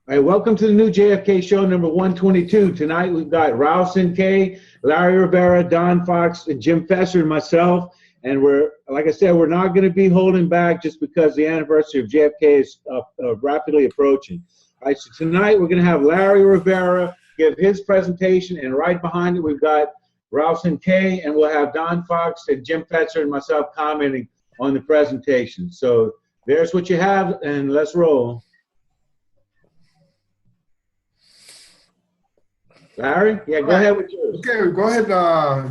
All right, welcome to the new JFK Show number 122. Tonight we've got Ralph K, Larry Rivera, Don Fox, and Jim Fesser and myself. And we're, like I said, we're not going to be holding back just because the anniversary of JFK is rapidly approaching. All right, so tonight we're going to have Larry Rivera give his presentation, and right behind it we've got Ralph K, and we'll have Don Fox and Jim Fesser and myself commenting on the presentation. So there's what you have, and let's roll. Larry? Yeah, go ahead with yours. Okay, go ahead,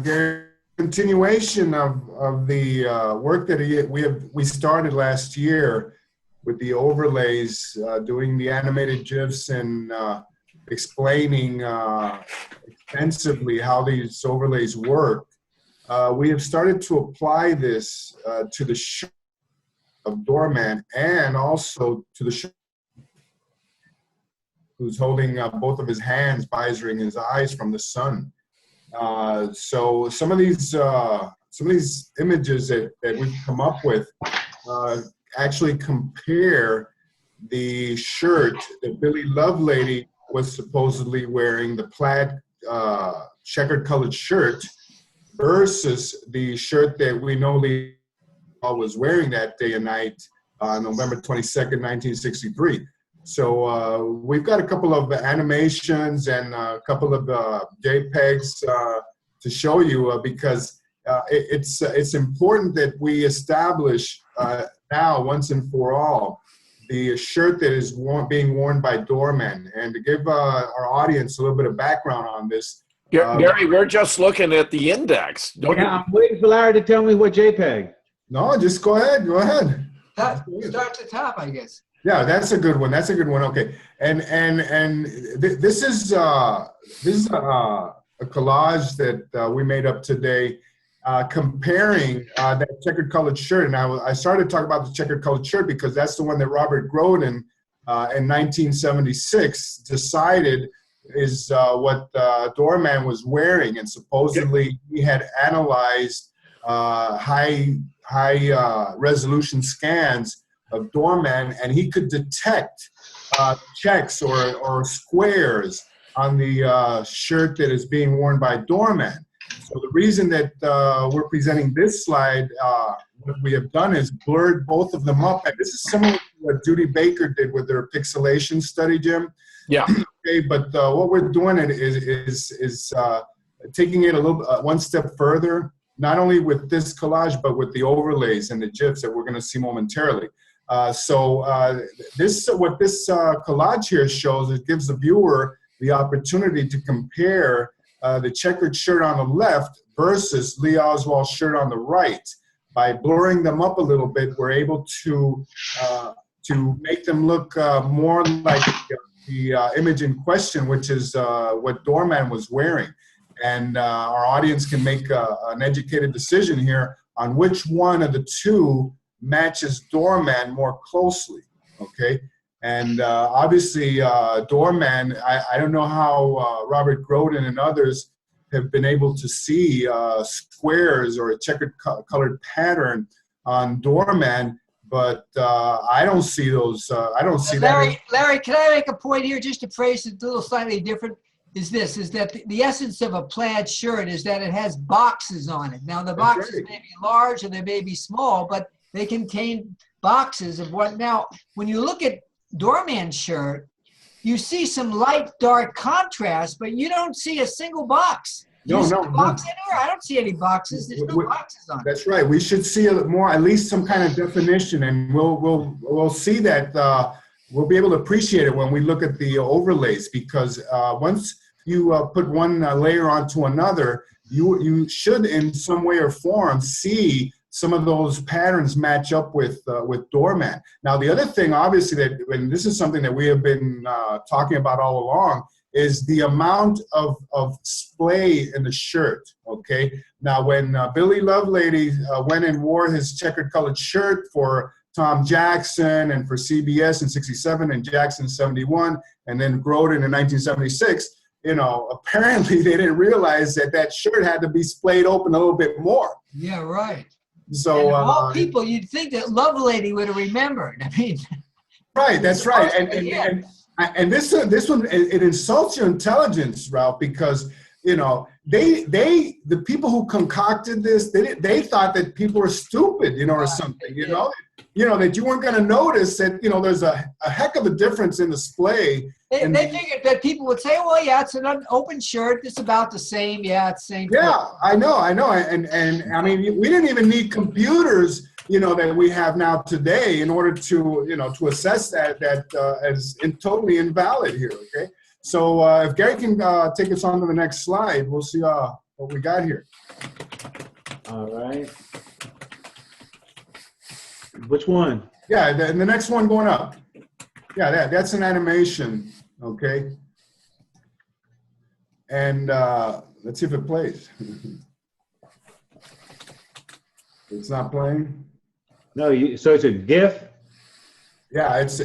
Gary. Continuation of the work that we started last year with the overlays, doing the animated GIFs and explaining extensively how these overlays work. We have started to apply this to the shirt of Doorman and also to the shirt who's holding both of his hands, visoring his eyes from the sun. So some of these images that we've come up with actually compare the shirt that Billy Lovelady was supposedly wearing, the plaid checkered colored shirt, versus the shirt that we know Lee was wearing that day and night on November 22nd, 1963. So we've got a couple of animations and a couple of JPEGs to show you because it's important that we establish now once and for all the shirt that is being worn by Doorman. And to give our audience a little bit of background on this. Gary, we're just looking at the index. I'm waiting for Larry to tell me what JPEG. No, just go ahead. Go ahead. Start at the top, I guess. Yeah, that's a good one. That's a good one. Okay, and this is a collage that we made up today, comparing that checkered colored shirt. And I started to talk about the checkered colored shirt because that's the one that Robert Grodin in 1976 decided is what Doorman was wearing, and supposedly he had analyzed high resolution scans of Doorman, and he could detect checks or squares on the shirt that is being worn by Doorman. So the reason that we're presenting this slide, what we have done is blurred both of them up. And this is similar to what Judy Baker did with their pixelation study, Jim. Yeah. Okay, but what we're doing is taking it a little one step further, not only with this collage, but with the overlays and the GIFs that we're going to see momentarily. What this collage here shows, it gives the viewer the opportunity to compare the checkered shirt on the left versus Lee Oswald's shirt on the right. By blurring them up a little bit, we're able to make them look more like the image in question, which is what Doorman was wearing. And our audience can make an educated decision here on which one of the two matches Doorman more closely, okay? And obviously, Doorman, I don't know how Robert Grodin and others have been able to see squares or a checkered colored pattern on Doorman, but I don't see those. I don't see that. Larry, can I make a point here just to phrase it a little slightly different? Is that the essence of a plaid shirt is that it has boxes on it. Now, the boxes may be large and they may be small, but they contain boxes of what. Now, when you look at Doorman's shirt, you see some light, dark contrast, but you don't see a single box. No. Box anywhere? I don't see any boxes. There's no boxes on it. That's right. We should see at least some kind of definition, and we'll see that. We'll be able to appreciate it when we look at the overlays, because once you put one layer onto another, you should in some way or form see some of those patterns match up with Doorman. Now, the other thing, obviously, and this is something that we have been talking about all along, is the amount of splay in the shirt, okay? Now, when Billy Lovelady went and wore his checkered colored shirt for Tom Jackson and for CBS in '67 and Jackson in '71, and then Grodin in 1976, apparently they didn't realize that shirt had to be splayed open a little bit more. Yeah, right. So and of all people, you'd think that Lovelady would have remembered. I mean, right, that's right. And And this one, it insults your intelligence, Ralph, because the people who concocted this, they thought that people were stupid, or something, that you weren't going to notice that, there's a heck of a difference in display. They figured that people would say, well, yeah, it's an open shirt. It's about the same. Yeah, it's the same. Yeah, I know. And I mean, we didn't even need computers, that we have now today in order to, to assess that as totally invalid here. Okay. So if Gary can take us on to the next slide, we'll see what we got here. All right. Which one? Yeah, the next one going up. Yeah, that's an animation. Okay. And let's see if it plays. It's not playing. No, so it's a GIF? Yeah, if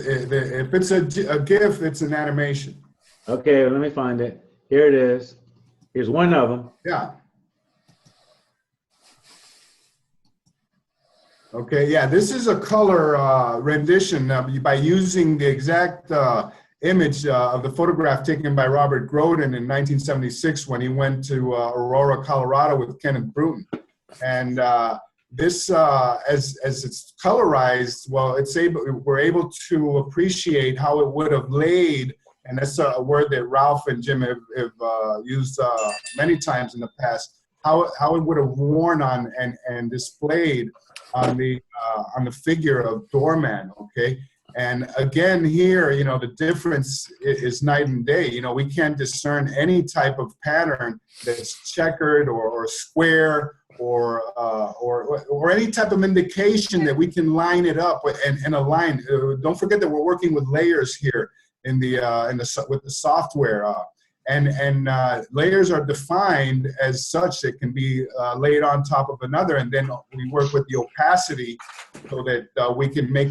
it's a GIF, it's an animation. Okay, let me find it. Here it is. Here's one of them. Yeah. Okay, yeah, this is a color rendition by using the exact image of the photograph taken by Robert Groden in 1976 when he went to Aurora, Colorado with Kenneth Bruton. And this, as it's colorized, well, we're able to appreciate how it would have laid, and that's a word that Ralph and Jim have used many times in the past, how it would have worn on and displayed on the figure of Doorman, okay? And again here, the difference is night and day. We can't discern any type of pattern that's checkered or square or any type of indication that we can line it up and align. Don't forget that we're working with layers here with the software. And layers are defined as such that can be laid on top of another, and then we work with the opacity so that we can make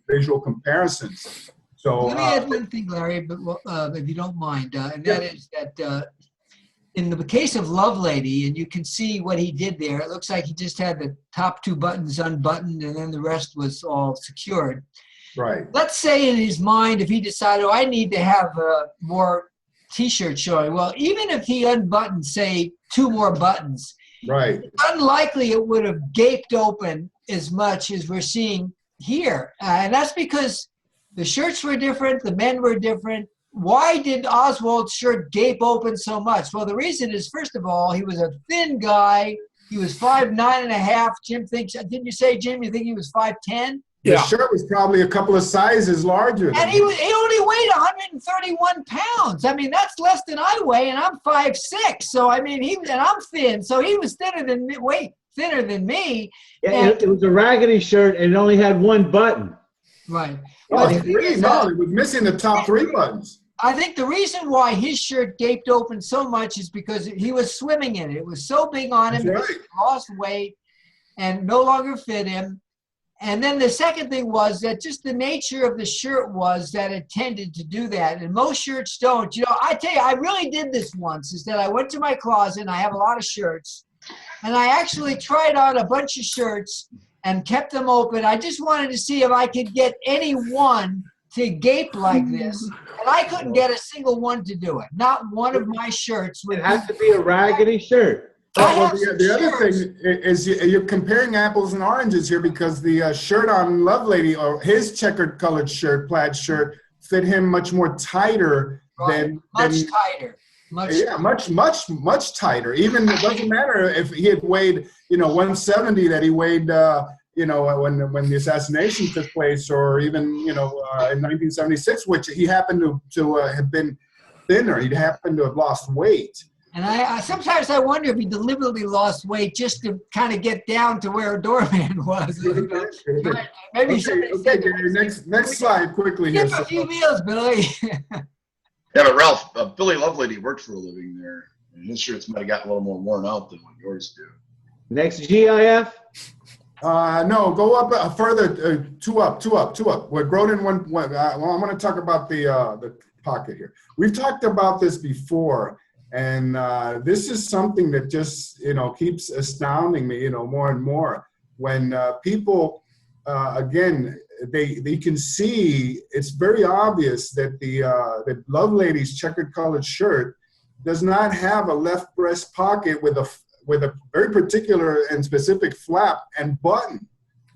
visual comparisons. So let me add one thing, Larry, but if you don't mind, and that is that in the case of Lovelady, and you can see what he did there, it looks like he just had the top two buttons unbuttoned, and then the rest was all secured. Right. Let's say in his mind, if he decided, I need to have more T-shirt showing. Well, even if he unbuttoned, say, 2 more buttons, right, it's unlikely it would have gaped open as much as we're seeing here. And that's because the shirts were different, the men were different. Why did Oswald's shirt gape open so much? Well, the reason is, first of all, he was a thin guy. He was 5'9½". Jim thinks, didn't you say, Jim, you think he was 5'10"? The shirt was probably a couple of sizes larger. And he only weighed 131 pounds. I mean, that's less than I weigh, and I'm 5'6". So I mean, and I'm thin. So he was thinner than me. Yeah, it was a raggedy shirt, and it only had one button. Right. Oh, it was missing the top 3 buttons. I think the reason why his shirt gaped open so much is because he was swimming in it. It was so big on him, That's he lost weight and no longer fit him. And then the second thing was that just the nature of the shirt was that it tended to do that. And most shirts don't. I tell you, I really did this once, is that I went to my closet, and I have a lot of shirts, and I actually tried on a bunch of shirts and kept them open. I just wanted to see if I could get any one to gape like this. And I couldn't get a single one to do it. Not one of my shirts would. It has to be a raggedy shirt. Well, the other thing is you're comparing apples and oranges here, because the shirt on Lovelady, or his checkered colored shirt, plaid shirt, fit him much more tighter than tighter. Much tighter. Even it doesn't matter if he had weighed 170 that he weighed when the assassination took place, or even in 1976, which he happened to have been thinner. He'd happened to have lost weight. And I sometimes I wonder if he deliberately lost weight just to kind of get down to where Doorman was. Maybe Gary, next slide quickly here. Skip a few meals, Billy. Yeah, but Ralph, Billy Lovelady worked for a living there, and his shirts might have gotten a little more worn out than what yours do. Next GIF? No, go up further, two up. What Groden I want to talk about the pocket here. We've talked about this before. And this is something that just, keeps astounding me, more and more. When people, again, they can see it's very obvious that the Lovelady's checkered colored shirt does not have a left breast pocket with a very particular and specific flap and button.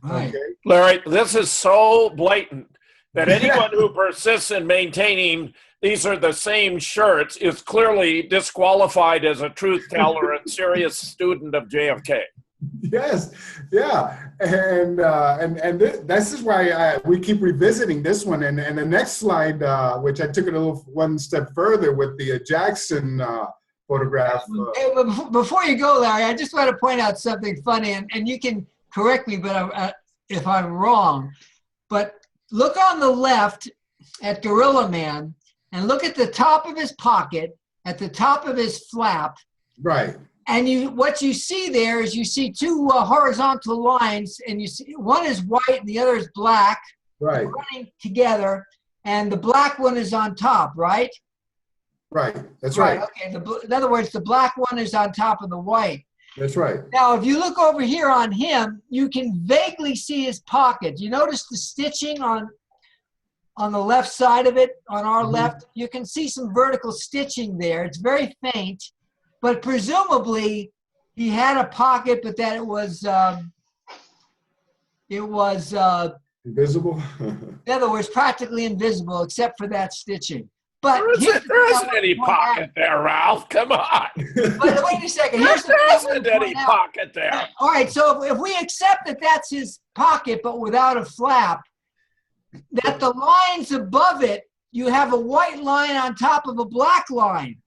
Right. Okay. Larry, this is so blatant that anyone who persists in maintaining these are the same shirts is clearly disqualified as a truth teller and serious student of JFK. Yes, yeah, and this is why we keep revisiting this one. And the next slide, which I took it one step further with the Jackson photograph. Hey, before you go, Larry, I just want to point out something funny, and you can correct me, but if I'm wrong. But look on the left at Gorilla Man, and look at the top of his pocket, at the top of his flap. Right. And what you see there is you see two horizontal lines, and you see one is white and the other is black. Right. Running together, and the black one is on top, right? Right. That's right. Okay. In other words, the black one is on top of the white. That's right. Now, if you look over here on him, you can vaguely see his pocket. You notice the stitching on the left side of it, on our left? You can see some vertical stitching there. It's very faint, but presumably he had a pocket, but that it was invisible. In other words, practically invisible except for that stitching. But there isn't any pocket there, Ralph. Come on. But wait a second. There isn't any pocket there. All right, so if we accept that that's his pocket, but without a flap, that the lines above it, you have a white line on top of a black line.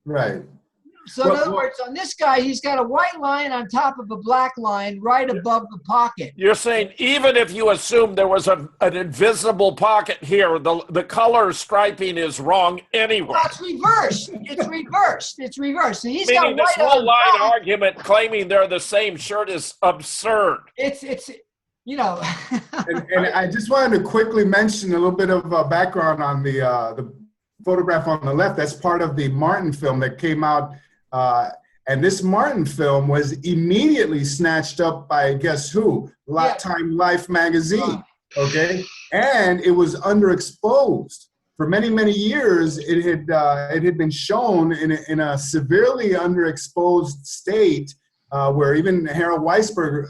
Right. So in other words, on this guy, he's got a white line on top of a black line right above the pocket. You're saying even if you assume there was an invisible pocket here, the color striping is wrong anyway. Well, it's reversed. It's reversed. It's reversed. So he's Meaning got this white whole on line top. argument claiming they're the same shirt is absurd. It's you know. and I just wanted to quickly mention a little bit of background on the photograph on the left. That's part of the Martin film that came out. And this Martin film was immediately snatched up by guess who? Time Life magazine. Okay, and it was underexposed for many, many years. It had been shown in a severely underexposed state, where even Harold Weisberg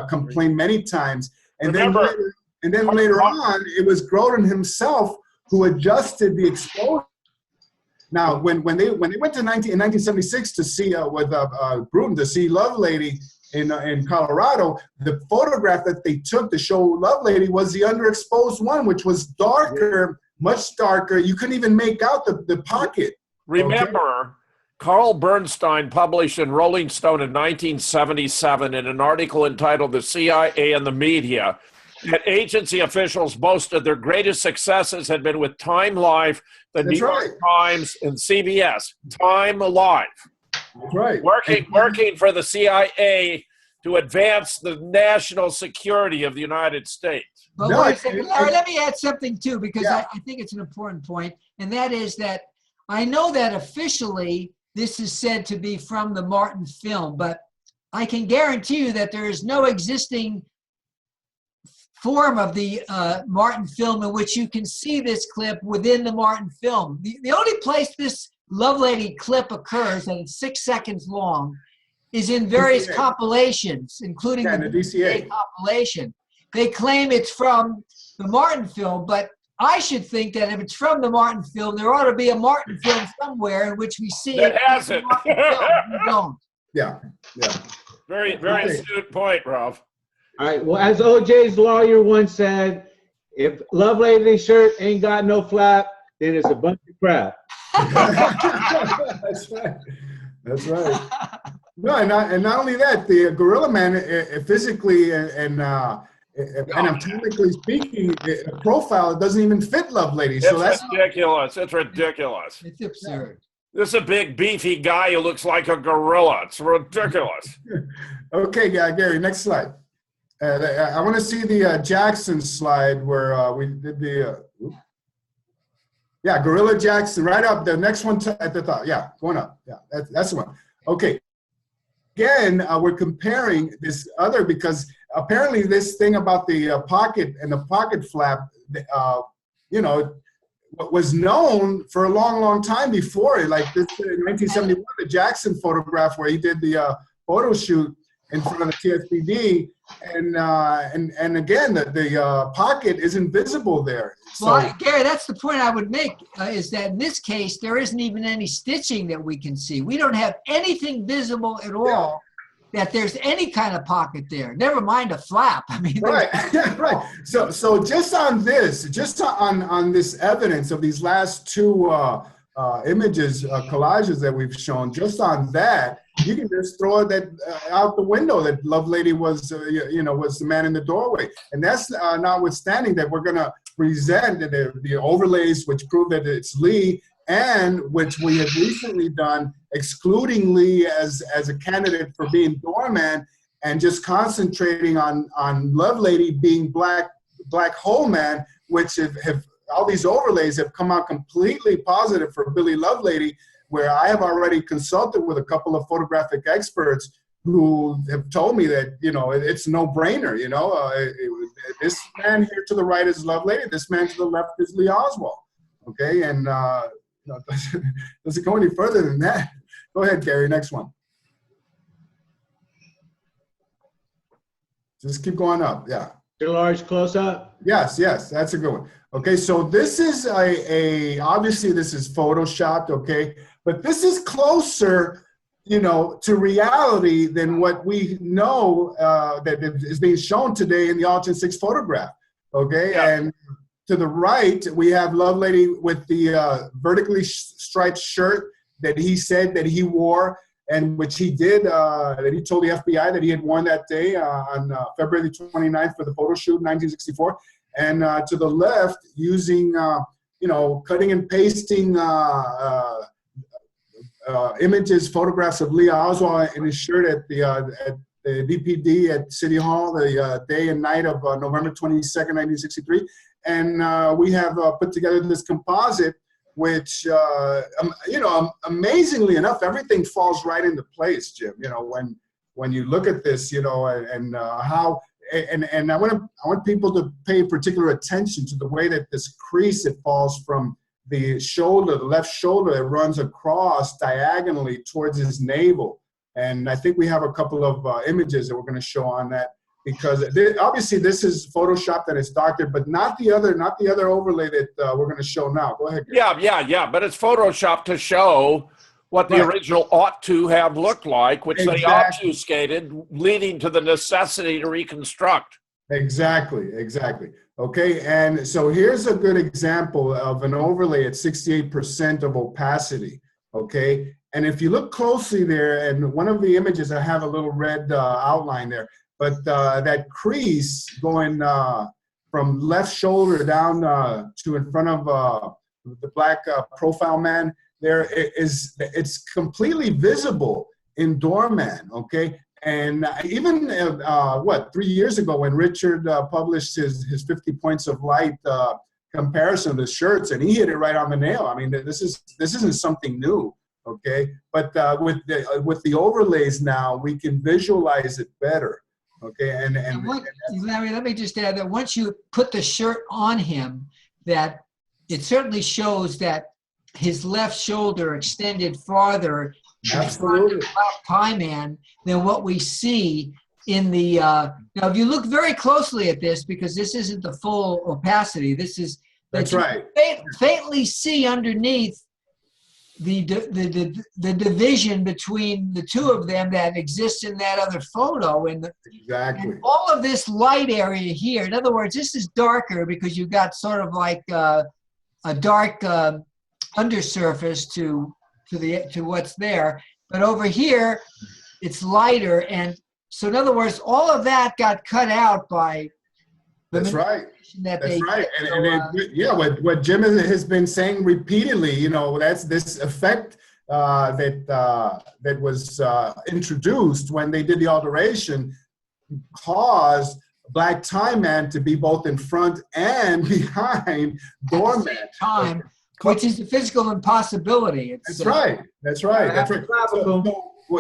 complained many times. And then later on, it was Grodin himself who adjusted the exposure. Now, when they went to in 1976 to see with Bruton to see Lovelady in Colorado, the photograph that they took to show Lovelady was the underexposed one, which was darker, much darker. You couldn't even make out the pocket. Remember, Carl Bernstein published in Rolling Stone in 1977 in an article entitled "The CIA and the Media" that agency officials boasted their greatest successes had been with Time Life, the New York Times, and CBS. Time Life. That's right. Working for the CIA to advance the national security of the United States. But wait a second, Larry, let me add something too, because I think it's an important point, and that is that I know that officially this is said to be from the Martin film, but I can guarantee you that there is no existing form of the Martin film in which you can see this clip within the Martin film. The only place this Lovelady clip occurs, and it's 6 seconds long, is in various compilations, including the DCA compilation. They claim it's from the Martin film, but I should think that if it's from the Martin film, there ought to be a Martin film somewhere in which we see it. Has it. We don't. Yeah. Very astute point, Ralph. All right. Well, as OJ's lawyer once said, if Lovelady's shirt ain't got no flap, then it's a bunch of crap. That's right. That's right. No, and not only that, the Gorilla Man physically and anatomically speaking, the profile doesn't even fit Lovelady. So that's ridiculous. It's ridiculous. It's absurd. This is a big, beefy guy who looks like a gorilla. It's ridiculous. Okay, Gary, next slide. I want to see the Jackson slide where we did the Gorilla Jackson right up. The next one at the top. Yeah, going up. Yeah, that's the one. Okay. Again, we're comparing this other because apparently this thing about the pocket and the pocket flap, you know, was known for a long, long time before. Like this in 1971, the Jackson photograph where he did the photo shoot in front of the TSPD, and again, the pocket isn't visible there. So, Well, Gary, that's the point I would make, is that in this case, there isn't even any stitching that we can see. We don't have anything visible at all that there's any kind of pocket there. Never mind a flap. I mean, right, right. So just on this, on this evidence of these last two images, collages that we've shown, just on that, you can just throw that out the window that Lovelady was, was the man in the doorway. And that's notwithstanding that we're going to present the overlays which prove that it's Lee, and which we have recently done, excluding Lee as a candidate for being doorman, and just concentrating on Lovelady being black hole man, which have all these overlays have come out completely positive for Billy Lovelady, where I have already consulted with a couple of photographic experts who have told me that, it's no brainer, this man here to the right is Lovelady, this man to the left is Lee Oswald, okay? And doesn't go any further than that. Go ahead, Gary, next one. Just keep going up, yeah. Your large close-up? Yes, that's a good one. Okay, so this is obviously this is photoshopped, okay? But this is closer, to reality than what we know that is being shown today in the Alton 6 photograph, okay? Yeah. And to the right, we have Lovelady with the vertically striped shirt that he said that he wore, and which he did, that he told the FBI that he had worn that day on February 29th for the photo shoot in 1964. And to the left, using, cutting and pasting images, photographs of Lee Oswald in his shirt at the DPD at City Hall the day and night of November 22nd, 1963. And we have put together this composite, which, amazingly enough, everything falls right into place, Jim. When you look at this, and how, and I want people to pay particular attention to the way that this crease, it falls from the shoulder, the left shoulder, that runs across diagonally towards his navel. And I think we have a couple of images that we're going to show on that, because obviously this is Photoshopped and it's doctored, but not the other overlay that we're going to show now. Go ahead, Gary. Yeah. But it's Photoshopped to show what the original ought to have looked like, which they obfuscated, leading to the necessity to reconstruct. Exactly. Okay, and so here's a good example of an overlay at 68% of opacity, okay? And if you look closely there, and one of the images, I have a little red outline there, but that crease going from left shoulder down to in front of the black profile man, it's completely visible in Doorman, okay? And even 3 years ago when Richard published his 50 points of light comparison of the shirts, and he hit it right on the nail. I mean, this isn't something new, okay? But with the overlays now, we can visualize it better, okay? Larry, let me just add that once you put the shirt on him, that it certainly shows that his left shoulder extended farther Absolutely. Black tie man than what we see in the now if you look very closely at this, because this isn't the full opacity, that's right, faintly see underneath the division between the two of them that exists in that other photo, and all of this light area here, in other words, this is darker because you've got sort of like a dark undersurface to what's there, but over here it's lighter, and so in other words, all of that got cut out by That's right. What Jim has been saying repeatedly, that's this effect that was introduced when they did the alteration, caused Black Tie Man to be both in front and behind Doorman. Which is a physical impossibility. That's right.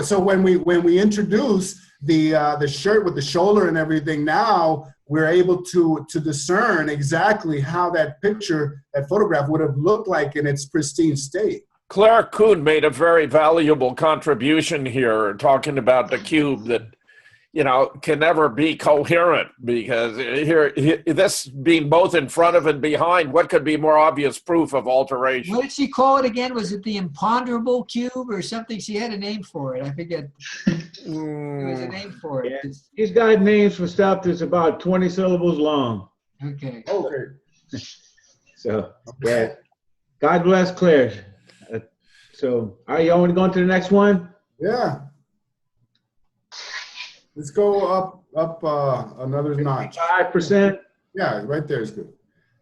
So when we introduce the shirt with the shoulder and everything, now we're able to discern exactly how that picture, that photograph would have looked like in its pristine state. Claire Kuhn made a very valuable contribution here, talking about the cube that, you know, can never be coherent, because here this being both in front of and behind, what could be more obvious proof of alteration? What did she call it again? Was it the imponderable cube or something? She had a name for it. I forget. There was a name for it. Yeah. He's got names for stuff that's about 20 syllables long. Okay. Okay. So, yeah. God bless Claire. So, all right, y'all want to go on to the next one? Yeah. Let's go up another notch. 5%. Yeah, right there is good.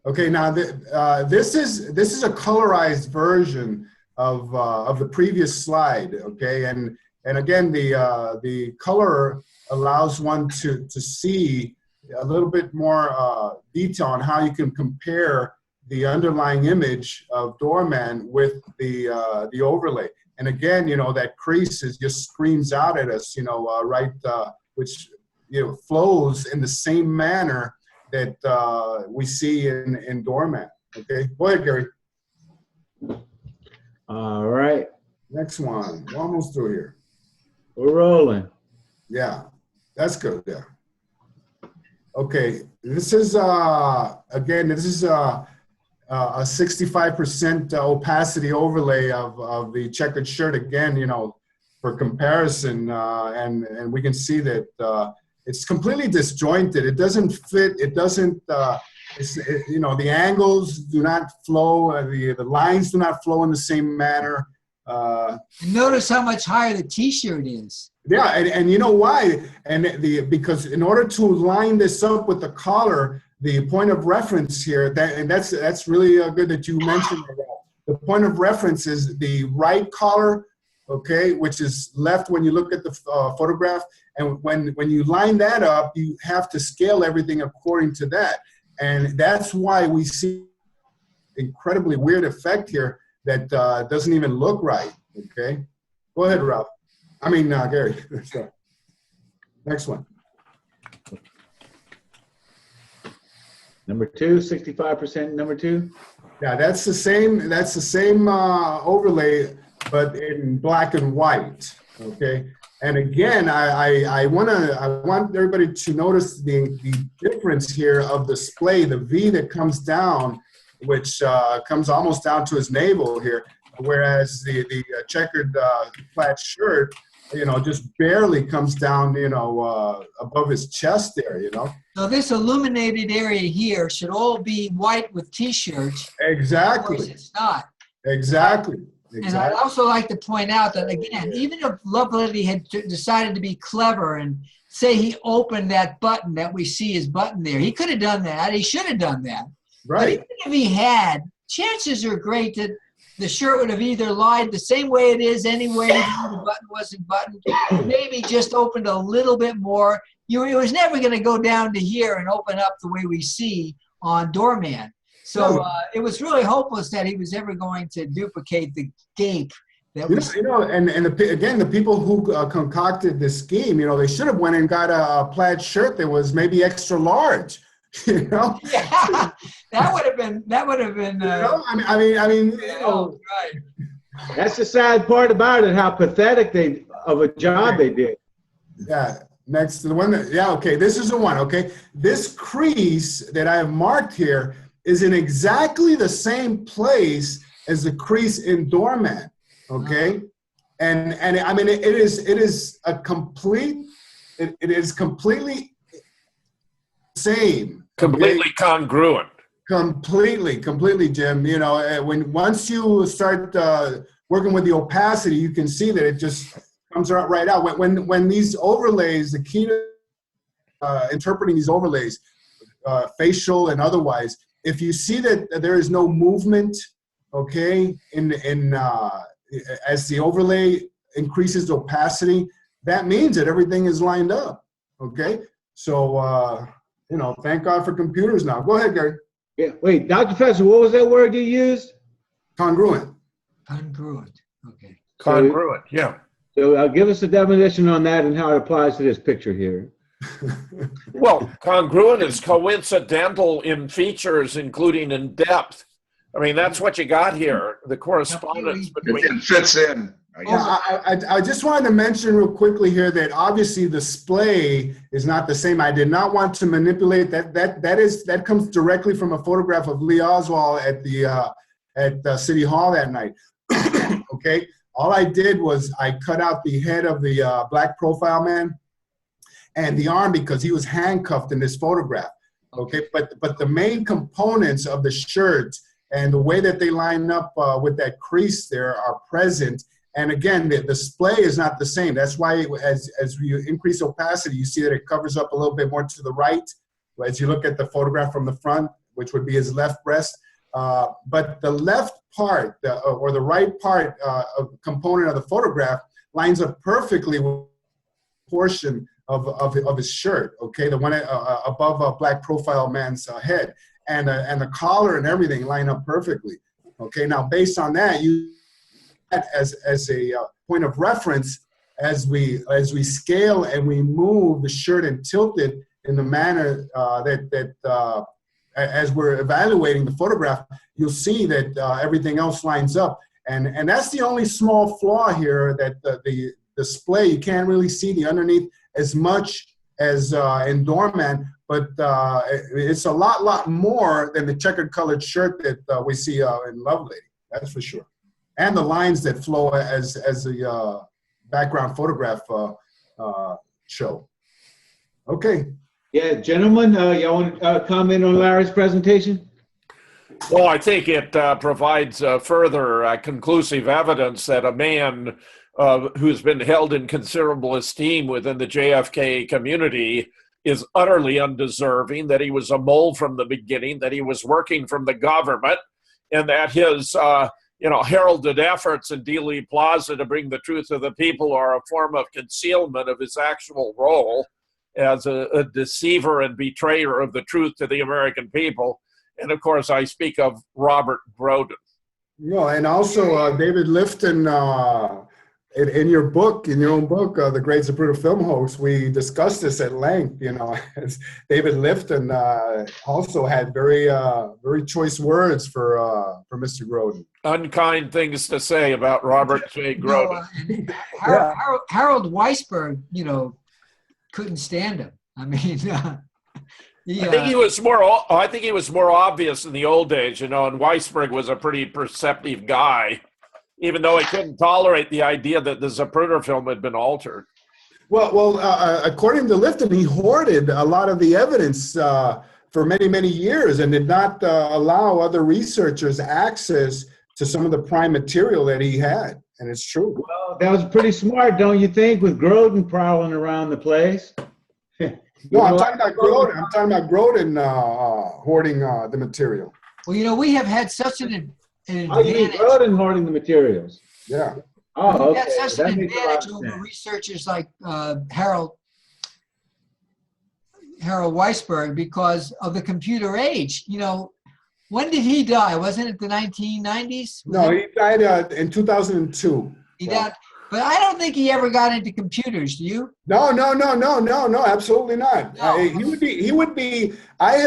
Okay, now this is a colorized version of the previous slide. Okay, and again the color allows one to see a little bit more detail on how you can compare the underlying image of Doorman with the overlay. And again, you know, that crease just screams out at us, you know, which, you know, flows in the same manner that we see in Doorman. Okay, go ahead, Gary. All right. Next one. We're almost through here. We're rolling. Yeah, that's good. Yeah. Okay, this is again, this is a 65% opacity overlay of the checkered shirt. Again, you know, for comparison, and we can see that it's completely disjointed. It doesn't fit. It doesn't. You know, the angles do not flow. The lines do not flow in the same manner. And notice how much higher the T-shirt is. Yeah, and you know why? And because in order to line this up with the collar, the point of reference here, that's really good that you mentioned that. The point of reference is the right collar, okay, which is left when you look at the photograph. And when you line that up, you have to scale everything according to that. And that's why we see incredibly weird effect here that doesn't even look right, okay? Go ahead, Ralph. I mean, Gary. Next one. Number 2, 65% number 2. Yeah, that's the same overlay, but in black and white. Okay, and again, I want everybody to notice the difference here of the splay, the V that comes down, which comes almost down to his navel here, whereas the checkered flat shirt, you know, just barely comes down, you know, above his chest there, you know. So this illuminated area here should all be white with T-shirts. Exactly. Of course it's not. Exactly. And I'd also like to point out that, again, even if Lovelady had decided to be clever and say he opened that button that we see his button there, he could have done that. He should have done that. Right. But even if he had, chances are great that the shirt would have either lied the same way it is anyway, the button wasn't buttoned, maybe just opened a little bit more. It was never going to go down to here and open up the way we see on Doorman. So it was really hopeless that he was ever going to duplicate the gape. That was, you know, and again, the people who concocted this scheme, you know, they should have went and got a plaid shirt that was maybe extra large. You know, yeah, that would have been. You know? I mean, you know, right. That's the sad part about it, how pathetic of a job they did. Yeah. Next to the one that, yeah, okay, this is the one, okay? This crease that I have marked here is in exactly the same place as the crease in Doorman, okay? And I mean, it is completely same. Completely congruent. Completely, Jim. You know, once you start working with the opacity, you can see that it just comes right out. When these overlays, the key to interpreting these overlays, facial and otherwise, if you see that there is no movement, okay, as the overlay increases the opacity, that means that everything is lined up, okay? So, you know, thank God for computers now. Go ahead, Gary. Yeah. Wait, Dr. Professor, what was that word you used? Congruent. Congruent. Okay. Congruent, yeah. So give us a definition on that and how it applies to this picture here. Well, congruent is coincidental in features, including in depth. I mean, that's what you got here, the correspondence between. It fits in. I guess. I just wanted to mention real quickly here that obviously the display is not the same. I did not want to manipulate that. That comes directly from a photograph of Lee Oswald at the City Hall that night. Okay, all I did was I cut out the head of the black profile man and the arm because he was handcuffed in this photograph. Okay, but the main components of the shirt and the way that they line up with that crease there are present. And again, the display is not the same. That's why as you increase opacity, you see that it covers up a little bit more to the right. As you look at the photograph from the front, which would be his left breast. But the left part or the right part component of the photograph lines up perfectly with the portion of his shirt, okay? The one above a black profile man's head. And the collar and everything line up perfectly. Okay, now based on that, you as a point of reference as we scale and we move the shirt and tilt it in the manner that as we're evaluating the photograph, you'll see that everything else lines up. And that's the only small flaw here, that the display, you can't really see the underneath as much as in Doorman, but it's a lot more than the checkered colored shirt that we see in Lovelady, that's for sure. And the lines that flow as the background photograph show. Okay. Yeah, gentlemen, y'all want to comment on Larry's presentation? Well, I think it provides further conclusive evidence that a man who's been held in considerable esteem within the JFK community is utterly undeserving, that he was a mole from the beginning, that he was working from the government, and that his heralded efforts in Dealey Plaza to bring the truth to the people are a form of concealment of his actual role as a deceiver and betrayer of the truth to the American people. And of course, I speak of Robert Groden. No, and also David Lifton, in your book, in your own book, The Great Zapruder Film Hoax, we discussed this at length. As David Lifton also had very choice words for Mr. Groden. Unkind things to say about Robert J. Groden. Harold Weisberg, couldn't stand him. I mean, I think he was more obvious in the old days, and Weisberg was a pretty perceptive guy, even though he couldn't tolerate the idea that the Zapruder film had been altered. Well, according to Lifton, he hoarded a lot of the evidence for many, many years and did not allow other researchers access to some of the prime material that he had. And it's true. Well, that was pretty smart, don't you think, with Groden prowling around the place? No, I'm talking about Groden. I'm talking about Groden hoarding the material. Well, we have had such an advantage. Oh, you mean Groden hoarding the materials? Yeah. Oh, okay. We've had such an That makes a lot advantage of over sense. researchers like Harold Weisberg because of the computer age. When did he die? Wasn't it the 1990s? No, he died in 2002. He died. But I don't think he ever got into computers. Do you? No, absolutely not. No. He would be. I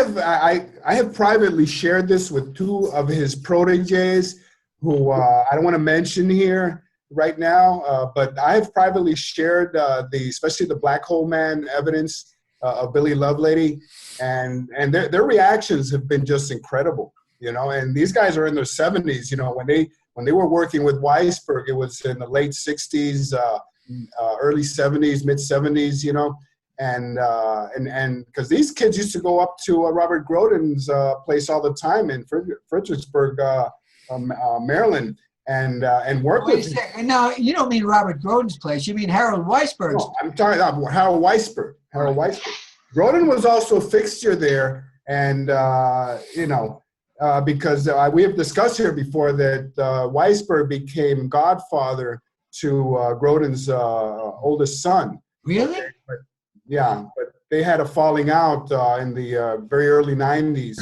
have privately shared this with two of his proteges, who I don't want to mention here right now, but I have privately shared especially the Black Hole Man evidence of Billy Lovelady, and their reactions have been just incredible. And these guys are in their 70s. When they were working with Weisberg, it was in the late 60s, early 70s, mid 70s, and because these kids used to go up to Robert Groden's place all the time in Fredericksburg, Maryland, and work with him. No, you don't mean Robert Groden's place. You mean Harold Weisberg's. No, I'm talking about Harold Weisberg. Groden was also a fixture there, and because we have discussed here before that Weisberg became godfather to Groden's oldest son. Really? But they had a falling out in the very early 90s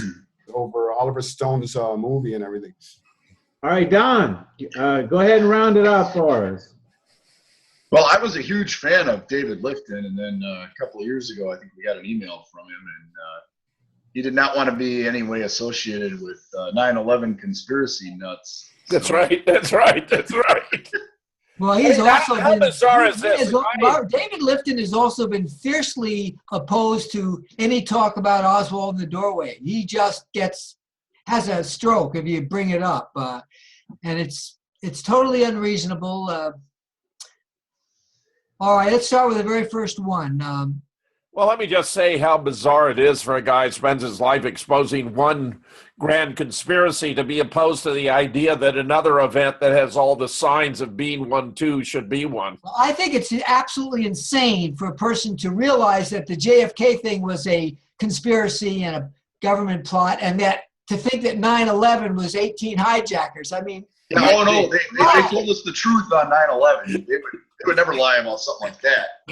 over Oliver Stone's movie and everything. All right, Don, go ahead and round it up for us. Well, I was a huge fan of David Lifton, and then a couple of years ago, I think we got an email from him, and he did not want to be any way associated with 9/11 conspiracy nuts. That's right. That's right. That's right. Well, he's also how been, bizarre is this? David Lifton has also been fiercely opposed to any talk about Oswald in the doorway. He just has a stroke if you bring it up, and it's totally unreasonable. All right, let's start with the very first one. Well, let me just say how bizarre it is for a guy who spends his life exposing one grand conspiracy to be opposed to the idea that another event that has all the signs of being one too should be one. Well, I think it's absolutely insane for a person to realize that the JFK thing was a conspiracy and a government plot, and that to think that 9/11 was 18 hijackers. I mean, yeah, oh no, they told us the truth on 9/11. They would never lie about something like that.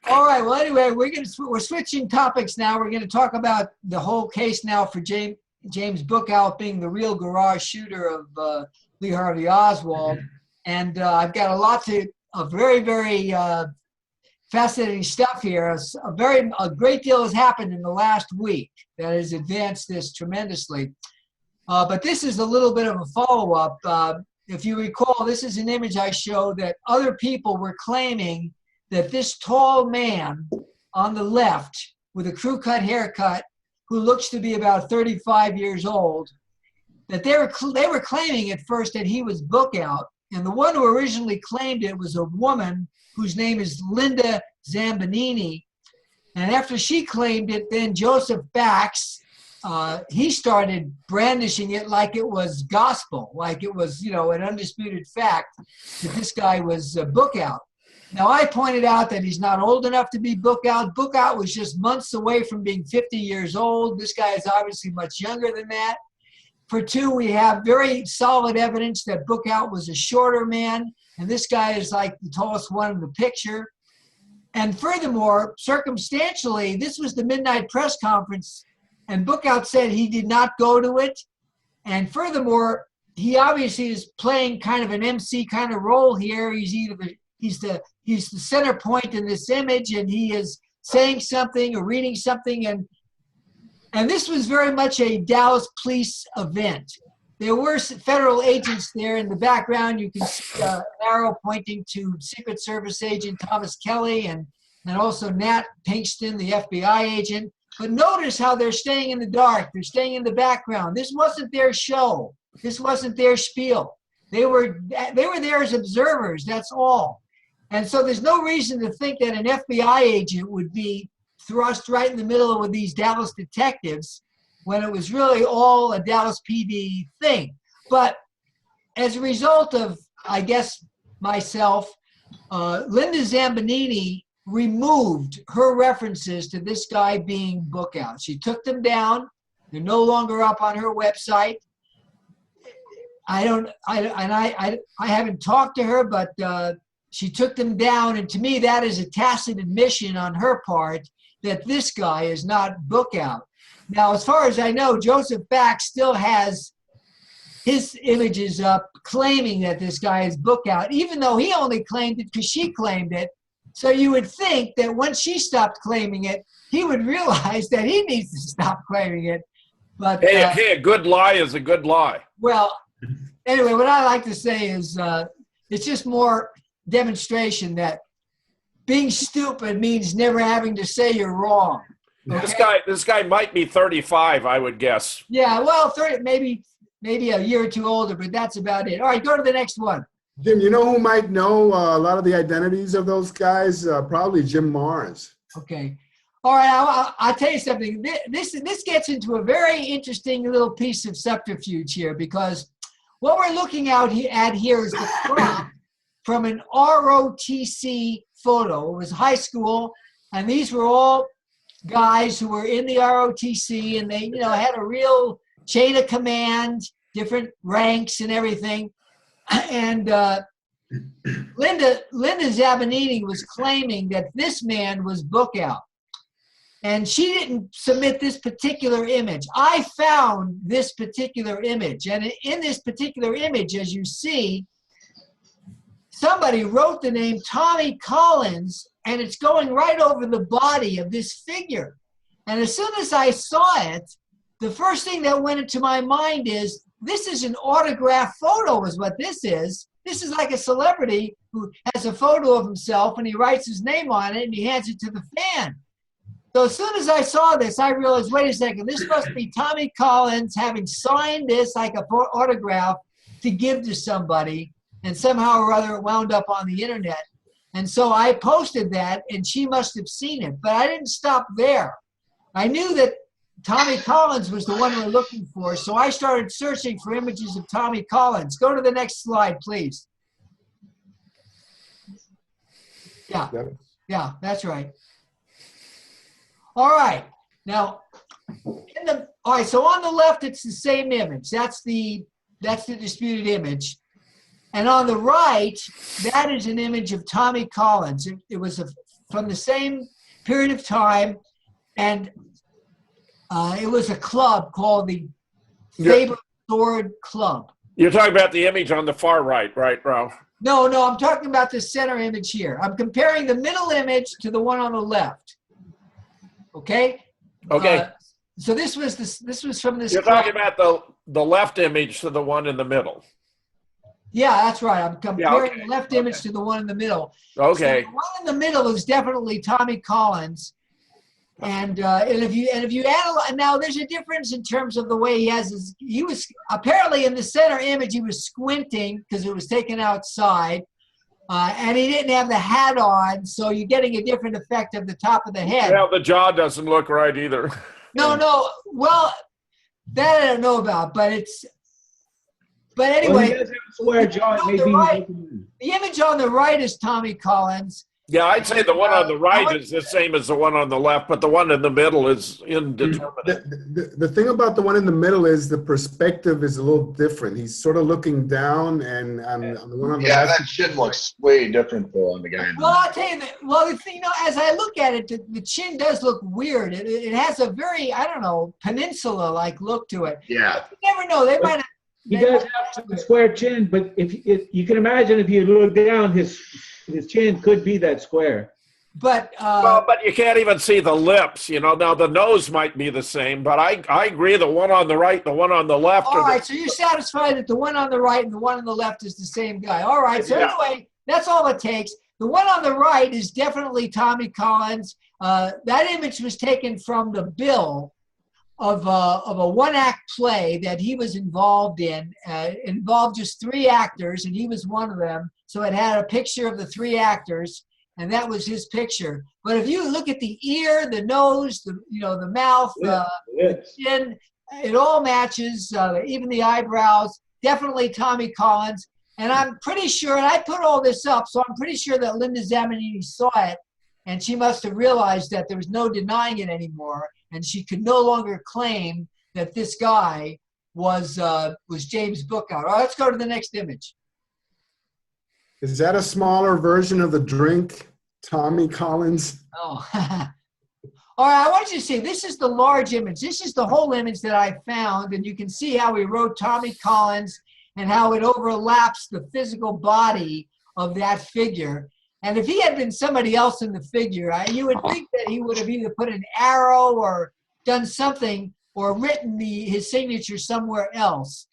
All right. Well, anyway, we're switching topics now. We're going to talk about the whole case now for James Bookhout being the real garage shooter of Lee Harvey Oswald, and I've got a very, very fascinating stuff here. A great deal has happened in the last week that has advanced this tremendously. But this is a little bit of a follow-up. If you recall, this is an image I showed that other people were claiming that this tall man on the left with a crew-cut haircut, who looks to be about 35 years old, that they were claiming at first that he was Bookhout. And the one who originally claimed it was a woman whose name is Linda Zambanini. And after she claimed it, then Joseph Bax, he started brandishing it like it was gospel, like it was, an undisputed fact that this guy was Bookhout. Now, I pointed out that he's not old enough to be Bookhout. Bookhout was just months away from being 50 years old. This guy is obviously much younger than that. For two, we have very solid evidence that Bookhout was a shorter man, and this guy is like the tallest one in the picture. And furthermore, circumstantially, this was the midnight press conference, and Bookhout said he did not go to it. And furthermore, he obviously is playing kind of an MC kind of role here. He's the center point in this image, and he is saying something or reading something, and this was very much a Dallas police event. There were federal agents there in the background. You can see an arrow pointing to Secret Service agent Thomas Kelly and also Nat Pinkston, the FBI agent. But notice how they're staying in the dark. They're staying in the background. This wasn't their show. This wasn't their spiel. They were there as observers, that's all. And so there's no reason to think that an FBI agent would be thrust right in the middle with these Dallas detectives when it was really all a Dallas PD thing. But as a result of, I guess, myself, Linda Zambanini removed her references to this guy being Bookhout. She took them down. They're no longer up on her website. I haven't talked to her, but she took them down, and to me, that is a tacit admission on her part that this guy is not Bookhout. Now, as far as I know, Joseph Bax still has his images up claiming that this guy is Bookhout, even though he only claimed it because she claimed it. So you would think that once she stopped claiming it, he would realize that he needs to stop claiming it. But hey, a good lie is a good lie. Well, anyway, what I like to say is it's just more demonstration that being stupid means never having to say you're wrong. Okay? This guy might be 35, I would guess. Yeah, well, 30, maybe a year or two older, but that's about it. All right, go to the next one. Jim, you know who might know a lot of the identities of those guys? Probably Jim Mars. Okay. All right, I'll tell you something. This gets into a very interesting little piece of subterfuge here, because what we're looking at here is the crop from an ROTC photo. It was high school, and these were all guys who were in the ROTC, and they, had a real chain of command, different ranks and everything. And Linda Zambanini was claiming that this man was Bookhout. And she didn't submit this particular image. I found this particular image. And in this particular image, as you see, somebody wrote the name Tommy Collins, and it's going right over the body of this figure. And as soon as I saw it, the first thing that went into my mind is, this is an autograph photo is what this is. This is like a celebrity who has a photo of himself and he writes his name on it and he hands it to the fan. So as soon as I saw this, I realized, wait a second, this must be Tommy Collins having signed this like a autograph to give to somebody, and somehow or other it wound up on the internet. And so I posted that, and she must have seen it. But I didn't stop there. I knew that Tommy Collins was the one we're looking for, so I started searching for images of Tommy Collins. Go to the next slide, please. Yeah, that's right. All right. Now, all right. So on the left, it's the same image. That's the disputed image. And on the right, that is an image of Tommy Collins. It was from the same period of time, and it was a club called the Faber Sword Club. You're talking about the image on the far right, right, Ralph? No, I'm talking about the center image here. I'm comparing the middle image to the one on the left. Okay. Okay. So this was from this. You're talking about the left image to the one in the middle. Yeah, that's right. I'm comparing the left image to the one in the middle. Okay. So the one in the middle is definitely Tommy Collins, and if you analyze, now there's a difference in terms of the way he was apparently in the center image he was squinting because it was taken outside, and he didn't have the hat on, so you're getting a different effect of the top of the head. Well, the jaw doesn't look right either. No. Well, that I don't know about, but it's. But anyway, the image on the right is Tommy Collins. Yeah, I'd say the one on the right is the same as the one on the left, but the one in the middle is indeterminate. The thing about the one in the middle is the perspective is a little different. He's sort of looking down, and on the one on the left. That chin looks way different though on the guy. Well, I'll tell you that. Well, as I look at it, the chin does look weird. It has a very, I don't know, peninsula-like look to it. Yeah. You never know. They might have. He does have a square chin, but if you can imagine if you look down, his chin could be that square. But but you can't even see the lips. Now the nose might be the same, but I agree. The one on the right, the one on the left. All right, so you're satisfied that the one on the right and the one on the left is the same guy. All right, so anyway, that's all it takes. The one on the right is definitely Tommy Collins. That image was taken from the bill of a one-act play that he was involved in. Involved just 3 actors, and he was one of them. So it had a picture of the 3 actors, and that was his picture. But if you look at the ear, the nose, the mouth, the chin, it all matches. Even the eyebrows. Definitely Tommy Collins. And I'm pretty sure, and I put all this up, so I'm pretty sure that Linda Zamanini saw it, and she must have realized that there was no denying it anymore. And she could no longer claim that this guy was James Bookhout. All right, let's go to the next image. Is that a smaller version of the drink, Tommy Collins? Oh. All right, I want you to see, this is the large image. This is the whole image that I found, and you can see how he wrote Tommy Collins and how it overlaps the physical body of that figure. And if he had been somebody else in the figure, you would think that he would have either put an arrow or done something or written his signature somewhere else.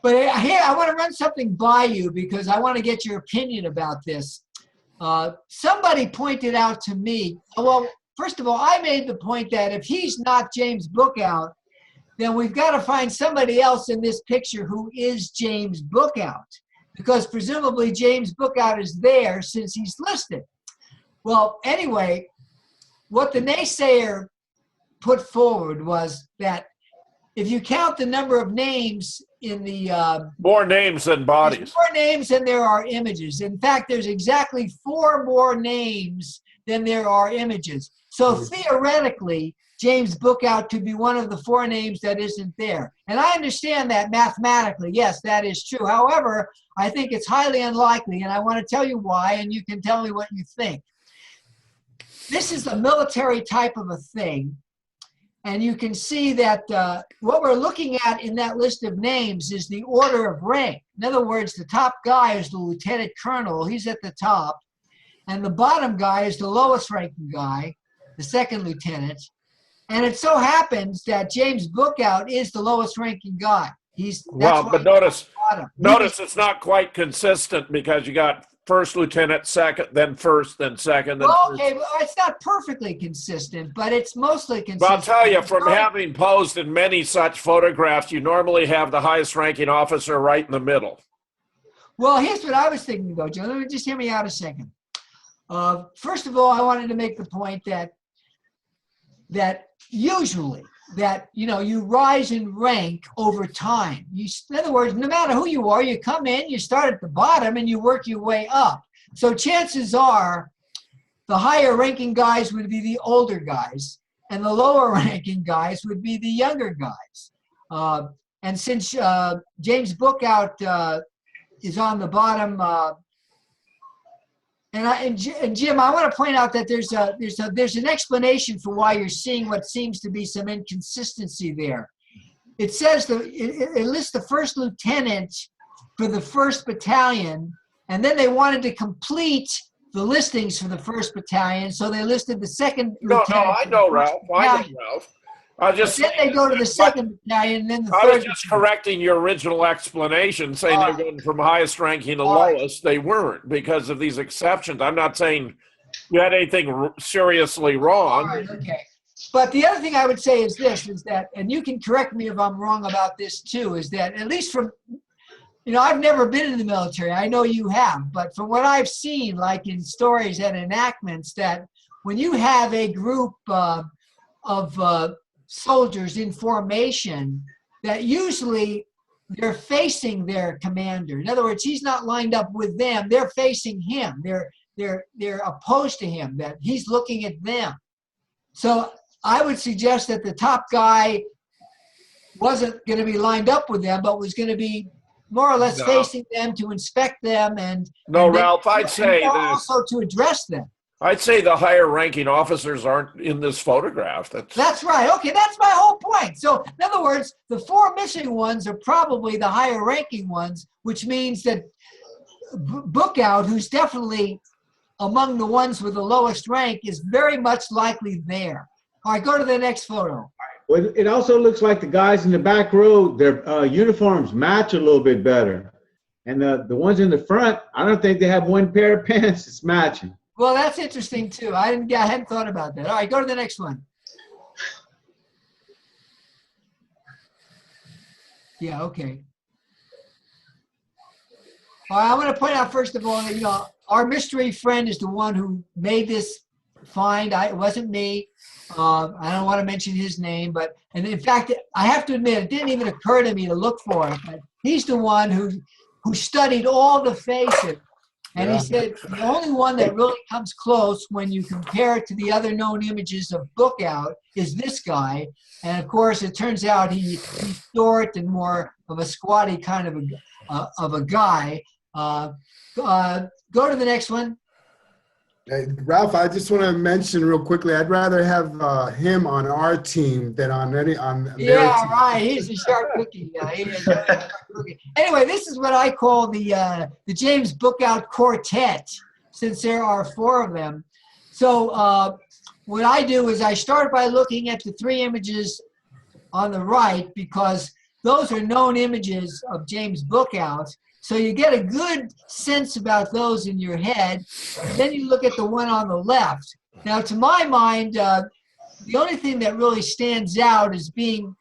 But here, I want to run something by you because I want to get your opinion about this. Somebody pointed out to me, well, first of all, I made the point that if he's not James Bookhout, then we've got to find somebody else in this picture who is James Bookhout, because presumably James Bookhout is there since he's listed. Well, anyway, what the naysayer put forward was that if you count the number of names in the more names than bodies. More names than there are images. In fact, there's exactly 4 more names than there are images. So theoretically, James Bookhout could be one of the 4 names that isn't there. And I understand that mathematically, yes, that is true. However, I think it's highly unlikely, and I want to tell you why, and you can tell me what you think. This is a military type of a thing. And you can see that what we're looking at in that list of names is the order of rank. In other words, the top guy is the lieutenant colonel. He's at the top. And the bottom guy is the lowest ranking guy, the second lieutenant. And it so happens that James Bookout is the lowest ranking guy. But notice it's not quite consistent because you got first lieutenant, second, then first, then second. Then well, okay, well, it's not perfectly consistent, but it's mostly consistent. Well, I'll tell you, from having posed in many such photographs, you normally have the highest ranking officer right in the middle. Well, here's what I was thinking, though, Joe. Let me just hear me out a second. First of all, I wanted to make the point that usually you rise in rank over time. In other words, no matter who you are, you come in, you start at the bottom, and you work your way up. So chances are the higher ranking guys would be the older guys, and the lower ranking guys would be the younger guys. And since James Bookout is on the bottom, and Jim, I want to point out that there's an explanation for why you're seeing what seems to be some inconsistency there. It says it lists the first lieutenant for the 1st Battalion, and then they wanted to complete the listings for the 1st Battalion, so they listed the 2nd lieutenant. No, I know, Ralph. Then they go to the 2nd Battalion, and then the 3rd. I was just correcting your original explanation, saying they're going from highest ranking to lowest. They weren't because of these exceptions. I'm not saying you had anything seriously wrong. All right, okay. But the other thing I would say is this, is that, and you can correct me if I'm wrong about this too, is that at least from, I've never been in the military. I know you have, but from what I've seen, like in stories and enactments, that when you have a group of soldiers in formation, that usually they're facing their commander. In other words, he's not lined up with them. They're facing him. They're opposed to him, that he's looking at them. So I would suggest that the top guy wasn't going to be lined up with them, but was going to be more or less facing them to inspect them Ralph, I'd say also to address them. I'd say the higher ranking officers aren't in this photograph. That's right. Okay, that's my whole point. So, in other words, the 4 missing ones are probably the higher ranking ones, which means that Bookout, who's definitely among the ones with the lowest rank, is very much likely there. All right, go to the next photo. Well, it also looks like the guys in the back row, their uniforms match a little bit better. And the ones in the front, I don't think they have one pair of pants that's matching. Well, that's interesting too. I hadn't thought about that. All right, go to the next one. Yeah, okay. All right, I want to point out first of all, our mystery friend is the one who made this find. It wasn't me. I don't want to mention his name, and in fact, I have to admit, it didn't even occur to me to look for it. But he's the one who studied all the faces. And he said the only one that really comes close when you compare it to the other known images of Bookout is this guy. And of course, it turns out he's short and more of a squatty kind of a guy. Go to the next one. Ralph, I just want to mention real quickly, I'd rather have him on our team than on their team. Yeah, right. He's a sharp cookie. Anyway, this is what I call the James Bookout Quartet, since there are 4 of them. So what I do is I start by looking at the 3 images on the right, because those are known images of James Bookout. So you get a good sense about those in your head. Then you look at the one on the left. Now, to my mind, the only thing that really stands out as being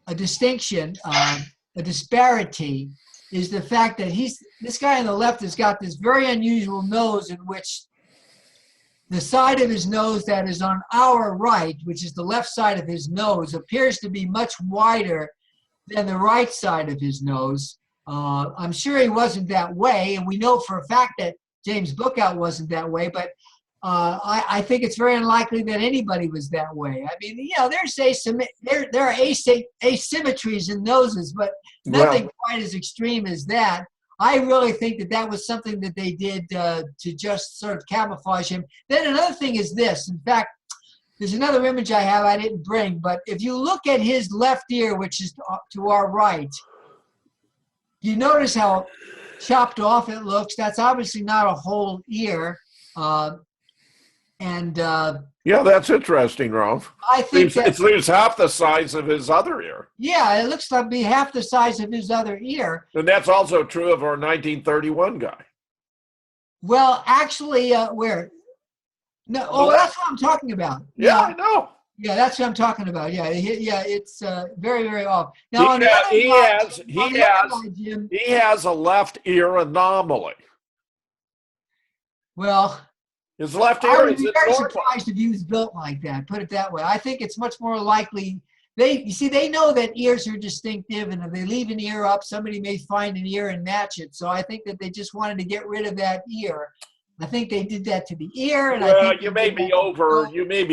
a distinction, a disparity, is the fact that this guy on the left has got this very unusual nose, in which the side of his nose that is on our right, which is the left side of his nose, appears to be much wider than the right side of his nose. I'm sure he wasn't that way, and we know for a fact that James Bookout wasn't that way, but I think it's very unlikely that anybody was that way. I mean, there are asymmetries in noses, but nothing quite as extreme as that. I really think that was something that they did to just sort of camouflage him. Then another thing is this. In fact, there's another image I have I didn't bring, but if you look at his left ear, which is to our right, you notice how chopped off it looks. That's obviously not a whole ear. Yeah, that's interesting, Ralph. I think It leaves half the size of his other ear. yeah, it looks like be half the size of his other ear. And that's also true of our 1931 guy. Well, actually, where? No, oh, that's what I'm talking about. Yeah, I know. Yeah, that's what I'm talking about. Yeah, it's very, very off. Now, he has a left ear anomaly. Well, his left I ear would is be very normal. surprised if he was built like that. Put it that way. I think it's much more likely. They know that ears are distinctive, and if they leave an ear up, somebody may find an ear and match it. So I think that they just wanted to get rid of that ear. I think they did that to the ear. And Well, I think you may be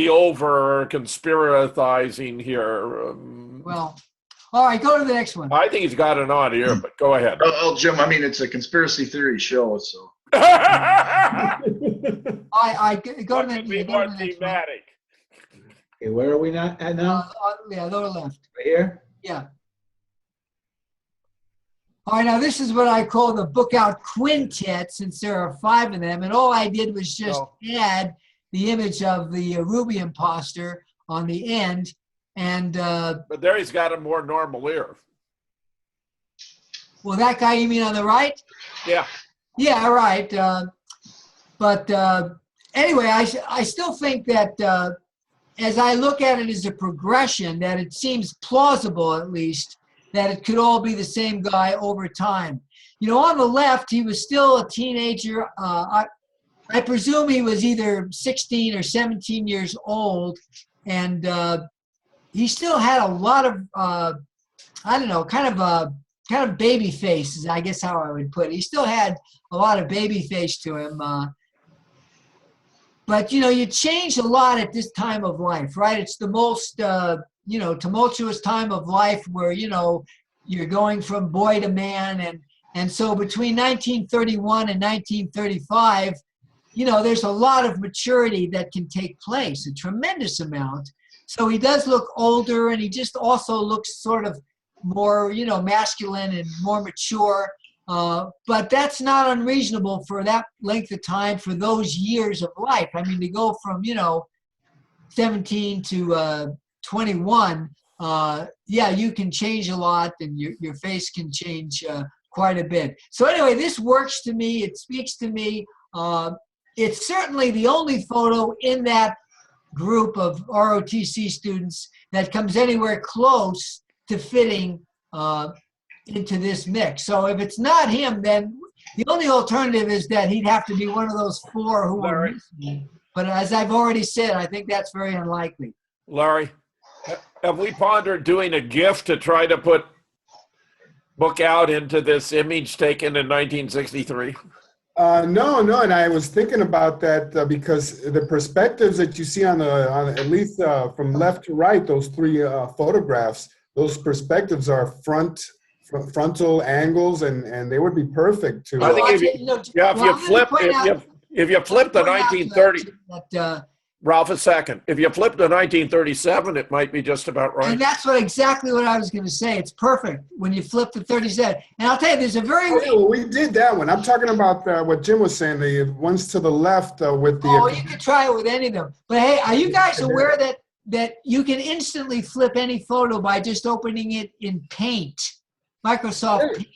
over conspiracizing here. Well, all right, go to the next one. I think he's got an odd ear, but go ahead. Oh, Jim, I mean, it's a conspiracy theory show, so. I go to the be next more one. thematic. Okay, where are we not at now? Yeah, lower left. Right here? Yeah. All right, now this is what I call the Bookhout Quintet, since there are 5 of them. And all I did was just add the image of the Ruby imposter on the end. And but there he's got a more normal ear. well, that guy you mean on the right? Yeah. Yeah, right. But anyway, I still think that as I look at it as a progression, that it seems plausible, at least, that it could all be the same guy over time. You know, on the left, he was still a teenager. I presume he was either 16 or 17 years old, and he still had a lot of, I don't know, kind of baby face is, I guess, how I would put it. He still had a lot of baby face to him. But, you know, you change a lot at this time of life, right? It's the most, tumultuous time of life where, you know, you're going from boy to man. And so between 1931 and 1935, you know, there's a lot of maturity that can take place, a tremendous amount. So he does look older, and he just also looks sort of more, you know, masculine and more mature. But that's not unreasonable for that length of time, for those years of life. I mean, to go from, you know, 17 to 21, yeah, you can change a lot, and your face can change quite a bit. So anyway, this works to me. It speaks to me. It's certainly the only photo in that group of ROTC students that comes anywhere close to fitting into this mix. So if it's not him, then the only alternative is that he'd have to be one of those 4 who are missing. But as I've already said, I think that's very unlikely. Larry, have we pondered doing a GIF to try to put Bookhout into this image taken in 1963? No, and I was thinking about that because the perspectives that you see on at least from left to right, those 3 photographs, those perspectives are frontal angles, and they would be perfect to. I think if you flip the 1930, Ralph, a second. If you flip to 1937, it might be just about right. And that's exactly what I was going to say. It's perfect when you flip to 37. And I'll tell you, there's a very... well, we did that one. I'm talking about what Jim was saying, the ones to the left with the... Oh, you can try it with any of them. But hey, are you guys aware that you can instantly flip any photo by just opening it in Paint, Microsoft Paint?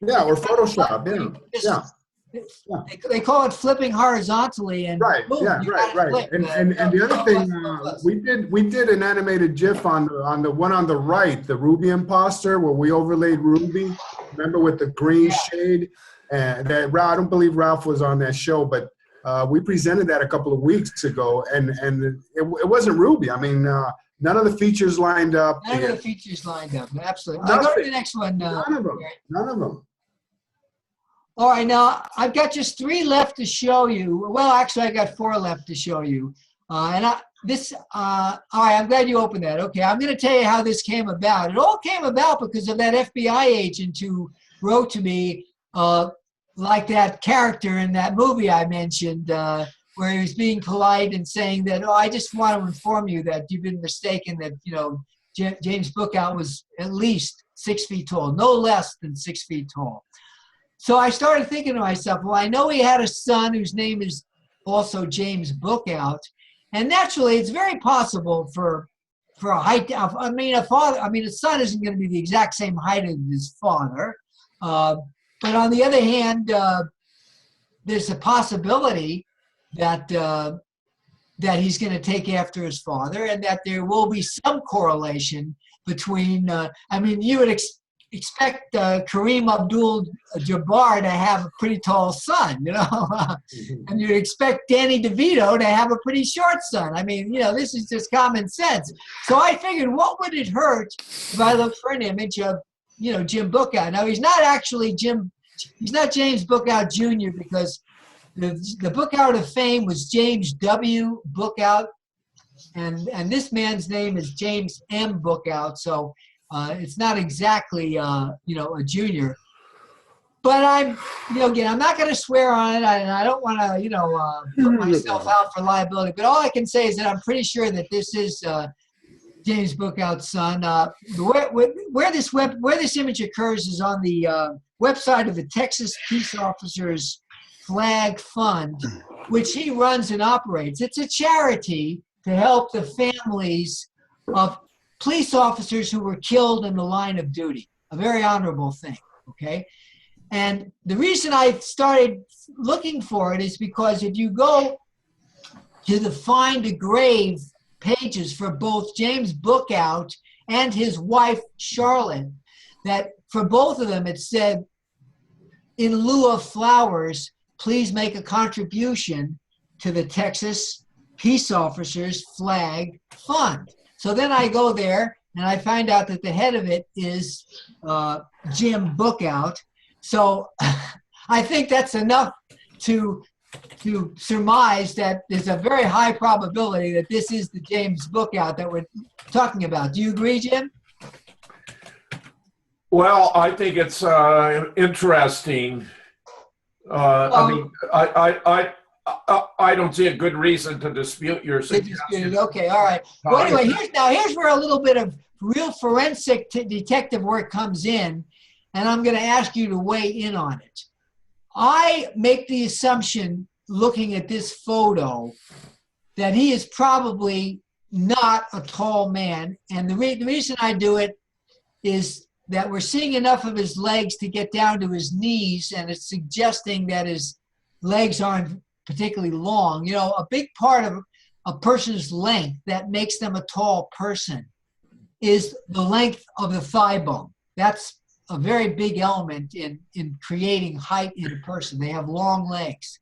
Yeah, or Photoshop, yeah. They call it flipping horizontally, and right, boom, right. And the other thing, we did an animated GIF on the one on the right, the Ruby imposter, where we overlaid Ruby. Remember, with the green shade, and that I don't believe Ralph was on that show, but we presented that a couple of weeks ago, and it wasn't Ruby. I mean, none of the features lined up. None of the features lined up. Absolutely. Now go to the next one. None of them. None of them. All right, now I've got just 3 left to show you. Well, actually, I got 4 left to show you. All right, I'm glad you opened that. Okay, I'm going to tell you how this came about. It all came about because of that FBI agent who wrote to me, like that character in that movie I mentioned, where he was being polite and saying that, oh, I just want to inform you that you've been mistaken, that, James Bookout was at least 6 feet tall, no less than 6 feet tall. So I started thinking to myself, well, I know he had a son whose name is also James Bookout. And naturally, it's very possible for a height, a son isn't going to be the exact same height as his father. But on the other hand, there's a possibility that he's going to take after his father, and that there will be some correlation between, you would expect Kareem Abdul-Jabbar to have a pretty tall son, and you'd expect Danny DeVito to have a pretty short son. This is just common sense. So I figured, what would it hurt if I looked for an image of, Jim Bookout? Now, he's not actually he's not James Bookout Jr., because the Bookout of fame was James W. Bookout, and this man's name is James M. Bookout, so it's not exactly a junior. But I'm not going to swear on it, and I don't want to put myself out for liability. But all I can say is that I'm pretty sure that this is James Bookout's son. Where this image occurs is on the website of the Texas Peace Officers Flag Fund, which he runs and operates. It's a charity to help the families of police officers who were killed in the line of duty. A very honorable thing, okay? And the reason I started looking for it is because if you go to the Find a Grave pages for both James Bookout and his wife, Charlotte, that for both of them it said, in lieu of flowers, please make a contribution to the Texas Peace Officers Flag Fund. So then I go there and I find out that the head of it is Jim Bookout. So I think that's enough to surmise that there's a very high probability that this is the James Bookout that we're talking about. Do you agree, Jim? Well, I think it's interesting. I don't see a good reason to dispute your suggestion. Okay, all right. Well, anyway, here's where a little bit of real forensic detective work comes in, and I'm going to ask you to weigh in on it. I make the assumption, looking at this photo, that he is probably not a tall man, and the reason I do it is that we're seeing enough of his legs to get down to his knees, and it's suggesting that his legs aren't particularly long. A big part of a person's length that makes them a tall person is the length of the thigh bone. That's a very big element in creating height in a person. They have long legs.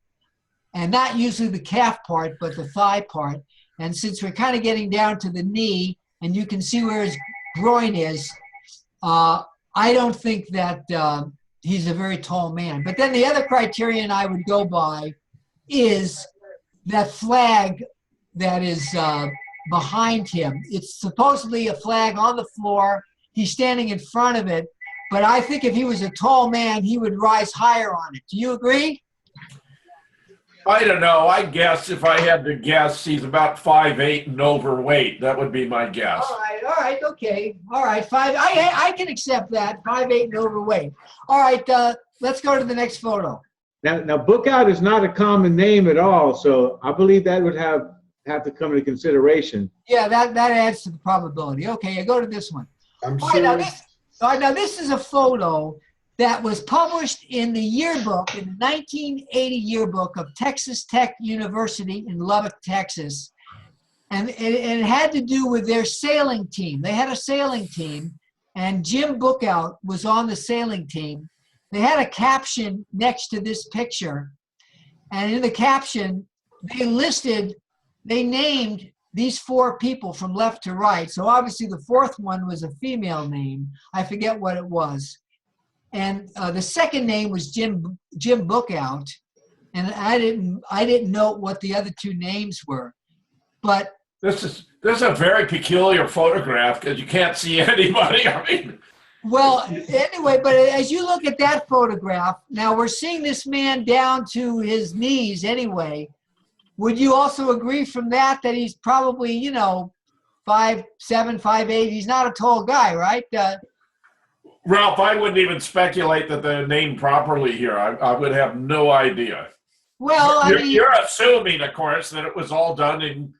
And not usually the calf part, but the thigh part. And since we're kind of getting down to the knee, and you can see where his groin is, I don't think that he's a very tall man. But then the other criterion I would go by is that flag that is behind him. It's supposedly a flag on the floor. He's standing in front of it. But I think if he was a tall man, he would rise higher on it. Do you agree? I don't know. I guess if I had to guess, he's about 5'8" and overweight. That would be my guess. All right, okay. All right, I can accept that, 5'8" and overweight. All right, let's go to the next photo. Now, Bookout is not a common name at all, so I believe that would have to come into consideration. Yeah, that adds to the probability. Okay, I go to this one. I'm All sure. right, now this is a photo that was published in the yearbook, in the 1980 yearbook of Texas Tech University in Lubbock, Texas. And it had to do with their sailing team. They had a sailing team, and Jim Bookout was on the sailing team. They had a caption next to this picture. And in the caption, they named these 4 people from left to right. So obviously the 4th one was a female name. I forget what it was. And the second name was Jim Bookout. And I didn't know what the other 2 names were. But this is a very peculiar photograph because you can't see anybody. Well, anyway, but as you look at that photograph, now we're seeing this man down to his knees anyway. would you also agree from that he's probably, 5'7", 5'8"? He's not a tall guy, right? Ralph, I wouldn't even speculate that they're named properly here. I would have no idea. Well, you're assuming, of course, that it was all done in,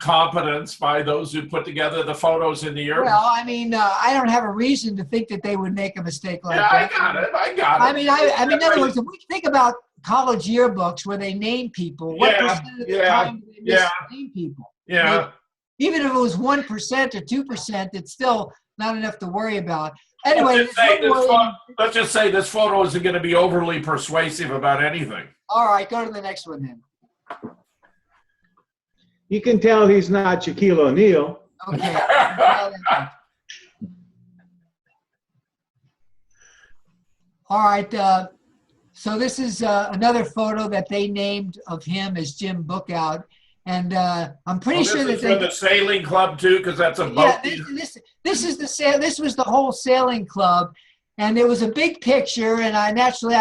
competence by those who put together the photos in the year. Well, I don't have a reason to think that they would make a mistake like that. I got it. In other words, if we think about college yearbooks where they name people, what percent of the time do they name people? Yeah. Even if it was 1% or 2%, it's still not enough to worry about. Anyway, let's just say this photo isn't going to be overly persuasive about anything. All right, go to the next one then. You can tell he's not Shaquille O'Neal. Okay. All right. So this is another photo that they named of him as Jim Bookhout. And I'm pretty sure that for the sailing club too, because that's a boat. Yeah, this was the whole sailing club, and there was a big picture, and I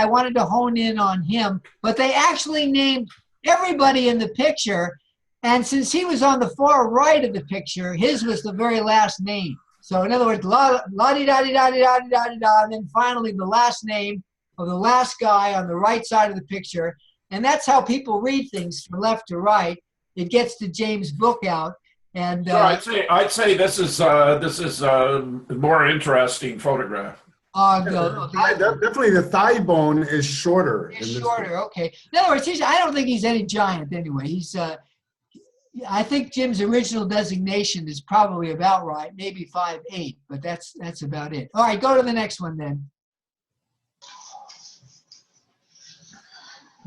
wanted to hone in on him, but they actually named everybody in the picture, and since he was on the far right of the picture, his was the very last name. So in other words, la-di-da-di-da-di-da-di-da-di-da, and then finally the last name of the last guy on the right side of the picture, and that's how people read things from left to right. It gets to James Bookhout, and I'd say this is a more interesting photograph. Definitely, the thigh bone is shorter. It's shorter. Okay. In other words, I don't think he's any giant anyway. I think Jim's original designation is probably about right, maybe 5'8", but that's about it. All right, go to the next one then.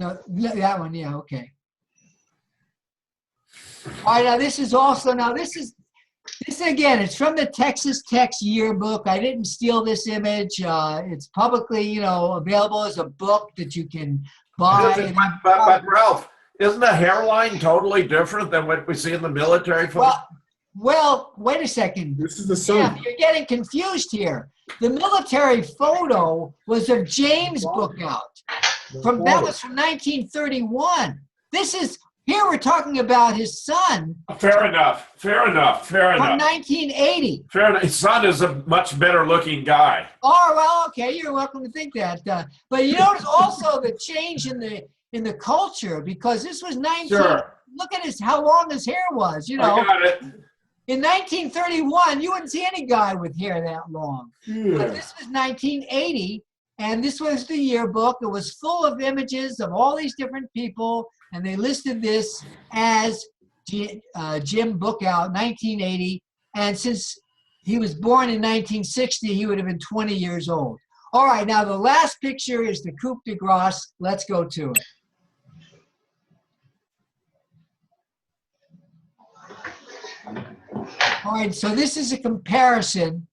No, that one. Yeah. Okay. All right, this again, it's from the Texas Tech's yearbook. I didn't steal this image. It's publicly, available as a book that you can buy. But Ralph, isn't the hairline totally different than what we see in the military photo? Well, wait a second. This is the sun. Yeah, you're getting confused here. The military photo was of James Bookhout. That was from 1931. Here we're talking about his son. Fair enough. From 1980. Fair enough. His son is a much better looking guy. Oh, well, okay. You're welcome to think that. But you notice also the change in the culture, because this was 19. Sure. Look at how long his hair was. I got it. In 1931, you wouldn't see any guy with hair that long. Yeah. But this was 1980, and this was the yearbook. It was full of images of all these different people. And they listed this as Jim Bookhout, 1980. And since he was born in 1960, he would have been 20 years old. All right, now the last picture is the coup de grace. Let's go to it. All right, so this is a comparison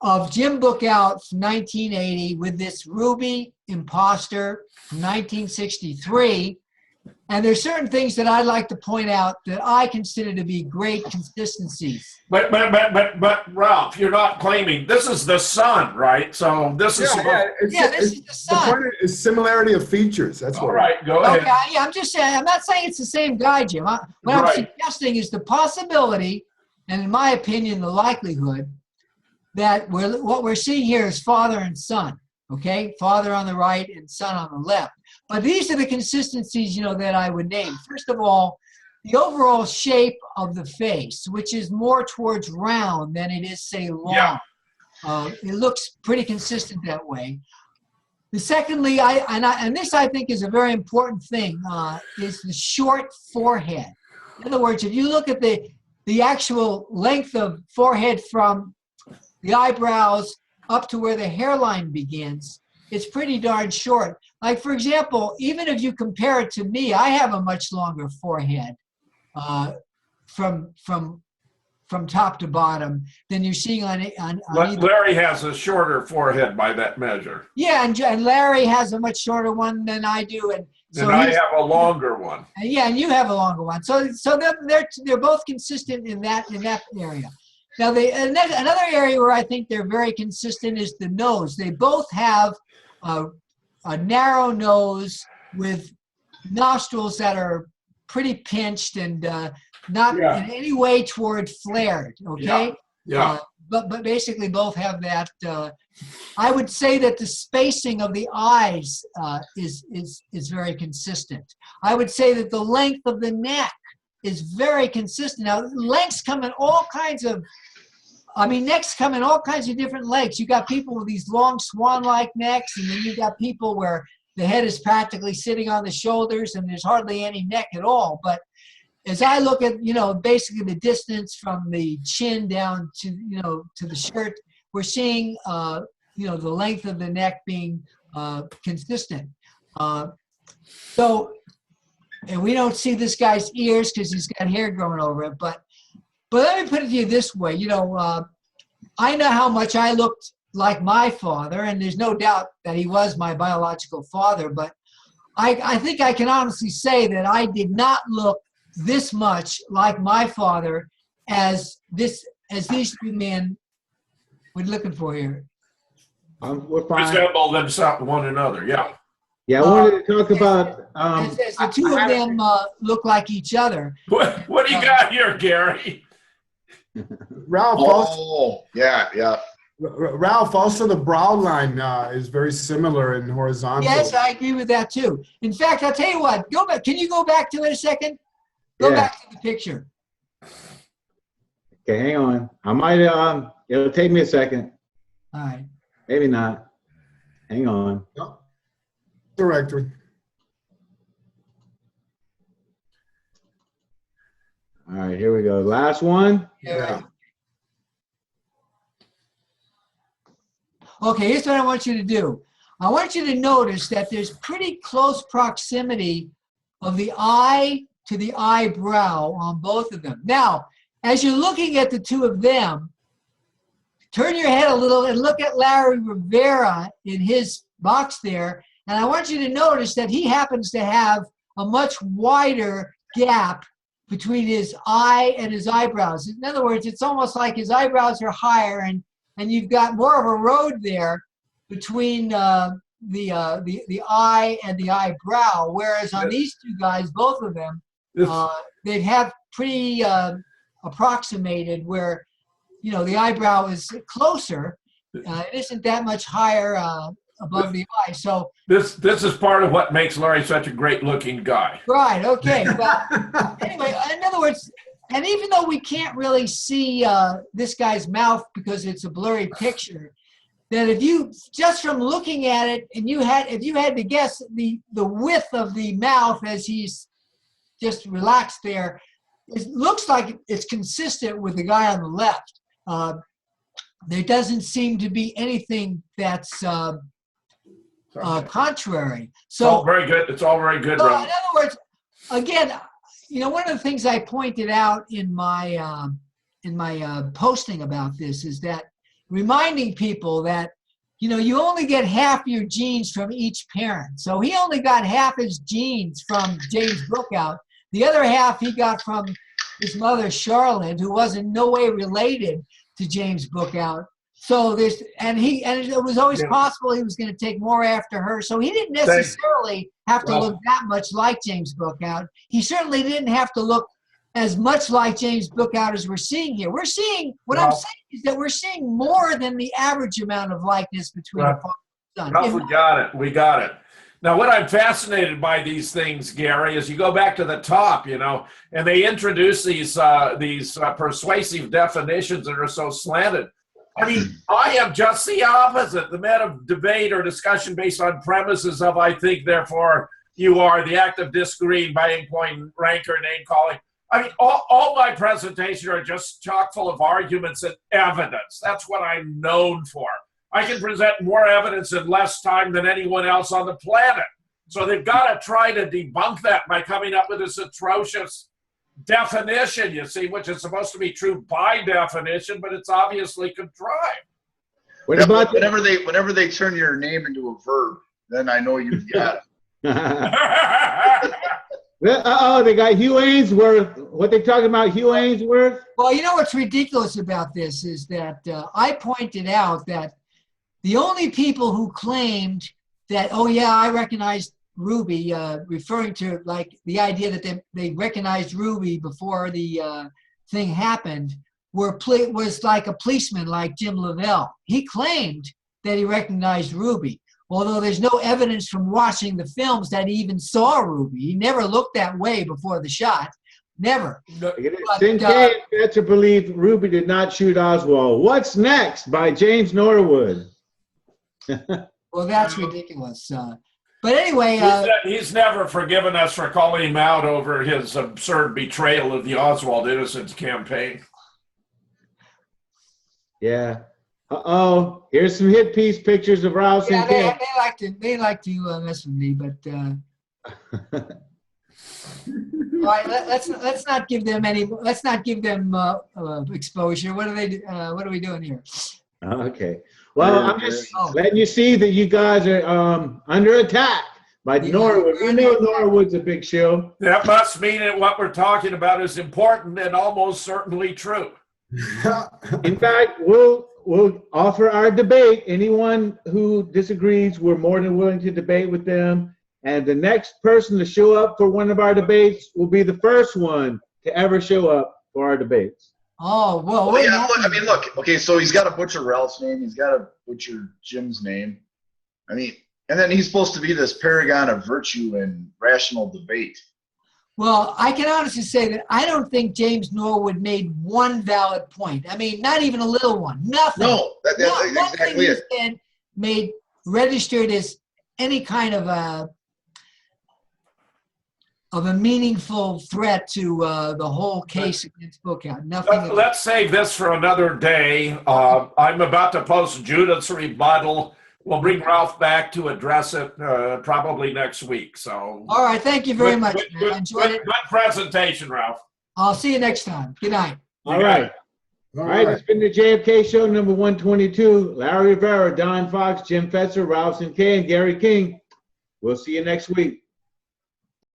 of Jim Bookhout from 1980 with this Ruby imposter from 1963. And there's certain things that I'd like to point out that I consider to be great consistencies. But Ralph, you're not claiming this is the son, right? So this is this is the son. The point is similarity of features. That's all right. Go ahead. Okay, yeah, I'm just saying. I'm not saying it's the same guy, Jim. What I'm suggesting is the possibility, and in my opinion, the likelihood that what we're seeing here is father and son. Okay, father on the right and son on the left. But these are the consistencies, that I would name. First of all, the overall shape of the face, which is more towards round than it is, say, long. Yeah. It looks pretty consistent that way. Secondly, and this I think is a very important thing, is the short forehead. In other words, if you look at the actual length of forehead from the eyebrows up to where the hairline begins, it's pretty darn short. Like, for example, even if you compare it to me, I have a much longer forehead from top to bottom than you're seeing on either. Larry has a shorter forehead by that measure. Yeah, and Larry has a much shorter one than I do, and so I have a longer one. Yeah, and you have a longer one. So they're both consistent in that area. Now, another area where I think they're very consistent is the nose. They both have a narrow nose with nostrils that are pretty pinched and not Yeah. in any way toward flared. Okay. Yeah. But basically both have that. I would say that the spacing of the eyes is very consistent. I would say that the length of the neck is very consistent. Now, lengths come in all kinds of, necks come in all kinds of different lengths. You got people with these long swan-like necks, and then you got people where the head is practically sitting on the shoulders and there's hardly any neck at all. But as I look at, basically the distance from the chin down to, to the shirt, we're seeing, the length of the neck being consistent. And we don't see this guy's ears because he's got hair growing over it. But let me put it to you this way. I know how much I looked like my father, and there's no doubt that he was my biological father. But I think I can honestly say that I did not look this much like my father as these two men we're looking for here. We're fine. Resemble themselves one another. Yeah. Yeah, I wanted to talk about. As the two of them look like each other. What do you got here, Gary? Ralph, Oh, yeah. Ralph, also the brow line is very similar in horizontal. Yes, I agree with that too. In fact, I'll tell you what. Go back. Can you go back to it a second? Go back to the picture. Okay, hang on. I might. It'll take me a second. All right. Maybe not. Hang on. Yep. Directory. All right, here we go. Last one. Yeah. Okay, here's what I want you to do. I want you to notice that there's pretty close proximity of the eye to the eyebrow on both of them. Now, as you're looking at the two of them, turn your head a little and look at Larry Rivera in his box there. And I want you to notice that he happens to have a much wider gap between his eye and his eyebrows. In other words, it's almost like his eyebrows are higher, and you've got more of a road there between the eye and the eyebrow. Whereas on these two guys, both of them, they'd have pretty approximated where, the eyebrow is closer. It isn't that much higher above the eye. So this is part of what makes Larry such a great-looking guy. right, okay. But anyway, in other words, and even though we can't really see this guy's mouth because it's a blurry picture, that if you just from looking at it, and if you had to guess the width of the mouth as he's just relaxed there, it looks like it's consistent with the guy on the left. There doesn't seem to be anything that's contrary. So it's all very good. It's all very good. So in other words, again, one of the things I pointed out in my posting about this is that reminding people that you only get half your genes from each parent. So he only got half his genes from James Bookhout. The other half he got from his mother Charlotte, who was in no way related to James Bookhout. So it was always possible he was going to take more after her. So he didn't necessarily have to look that much like James Bookhout. He certainly didn't have to look as much like James Bookhout as we're seeing here. I'm saying is that we're seeing more than the average amount of likeness between a father and son. We got it. Now, what I'm fascinated by these things, Gary, is you go back to the top, and they introduce these persuasive definitions that are so slanted. I mean, I am just the opposite. The man of debate or discussion based on premises of I think, therefore you are, the act of disagreeing, biting, point, rancor, name calling. I mean, all my presentations are just chock full of arguments and evidence. That's what I'm known for. I can present more evidence in less time than anyone else on the planet. So they've got to try to debunk that by coming up with this atrocious definition, you see, which is supposed to be true by definition, but it's obviously contrived. Whenever they turn your name into a verb, then I know you've got it. They got Hugh Ainsworth. What they talking about, Hugh Ainsworth? Well, what's ridiculous about this is that I pointed out that the only people who claimed that, oh yeah, I recognized Ruby, referring to like the idea that they recognized Ruby before the thing happened, was like a policeman like Jim Lavelle. He claimed that he recognized Ruby, although there's no evidence from watching the films that he even saw Ruby. He never looked that way before the shot. Never. Sinclair and Fetzer believe Ruby did not shoot Oswald. What's Next by James Norwood. Well, that's ridiculous. But anyway, he's never forgiven us for calling him out over his absurd betrayal of the Oswald Innocence campaign. Yeah. Uh-oh. Here's some hit piece pictures of Rouse and Kay. they like to mess with me, but all right, let's not give them exposure. What are we doing here? Okay. Well, I'm just letting you see that you guys are under attack by Norwood. We know Norwood's a big show. That must mean that what we're talking about is important and almost certainly true. In fact, we'll offer our debate. Anyone who disagrees, we're more than willing to debate with them. And the next person to show up for one of our debates will be the first one to ever show up for our debates. Oh, well. Well, yeah, look. Okay, so he's got to butcher Ralph's name. He's got to butcher Jim's name. I mean, and then he's supposed to be this paragon of virtue and rational debate. Well, I can honestly say that I don't think James Norwood made one valid point. I mean, not even a little one. Nothing. No, that's exactly it. One thing registered as any kind of a meaningful threat to the whole case against Bookhout. Nothing. Let's save this for another day. I'm about to post Judith's rebuttal. We'll bring Ralph back to address it probably next week. So. All right. Thank you very much. Good, I enjoyed it. Good presentation, Ralph. I'll see you next time. Good night. All right. All right. It's been the JFK Show number 122. Larry Rivera, Don Fox, Jim Fetzer, Ralph Sinclair, and Gary King. We'll see you next week.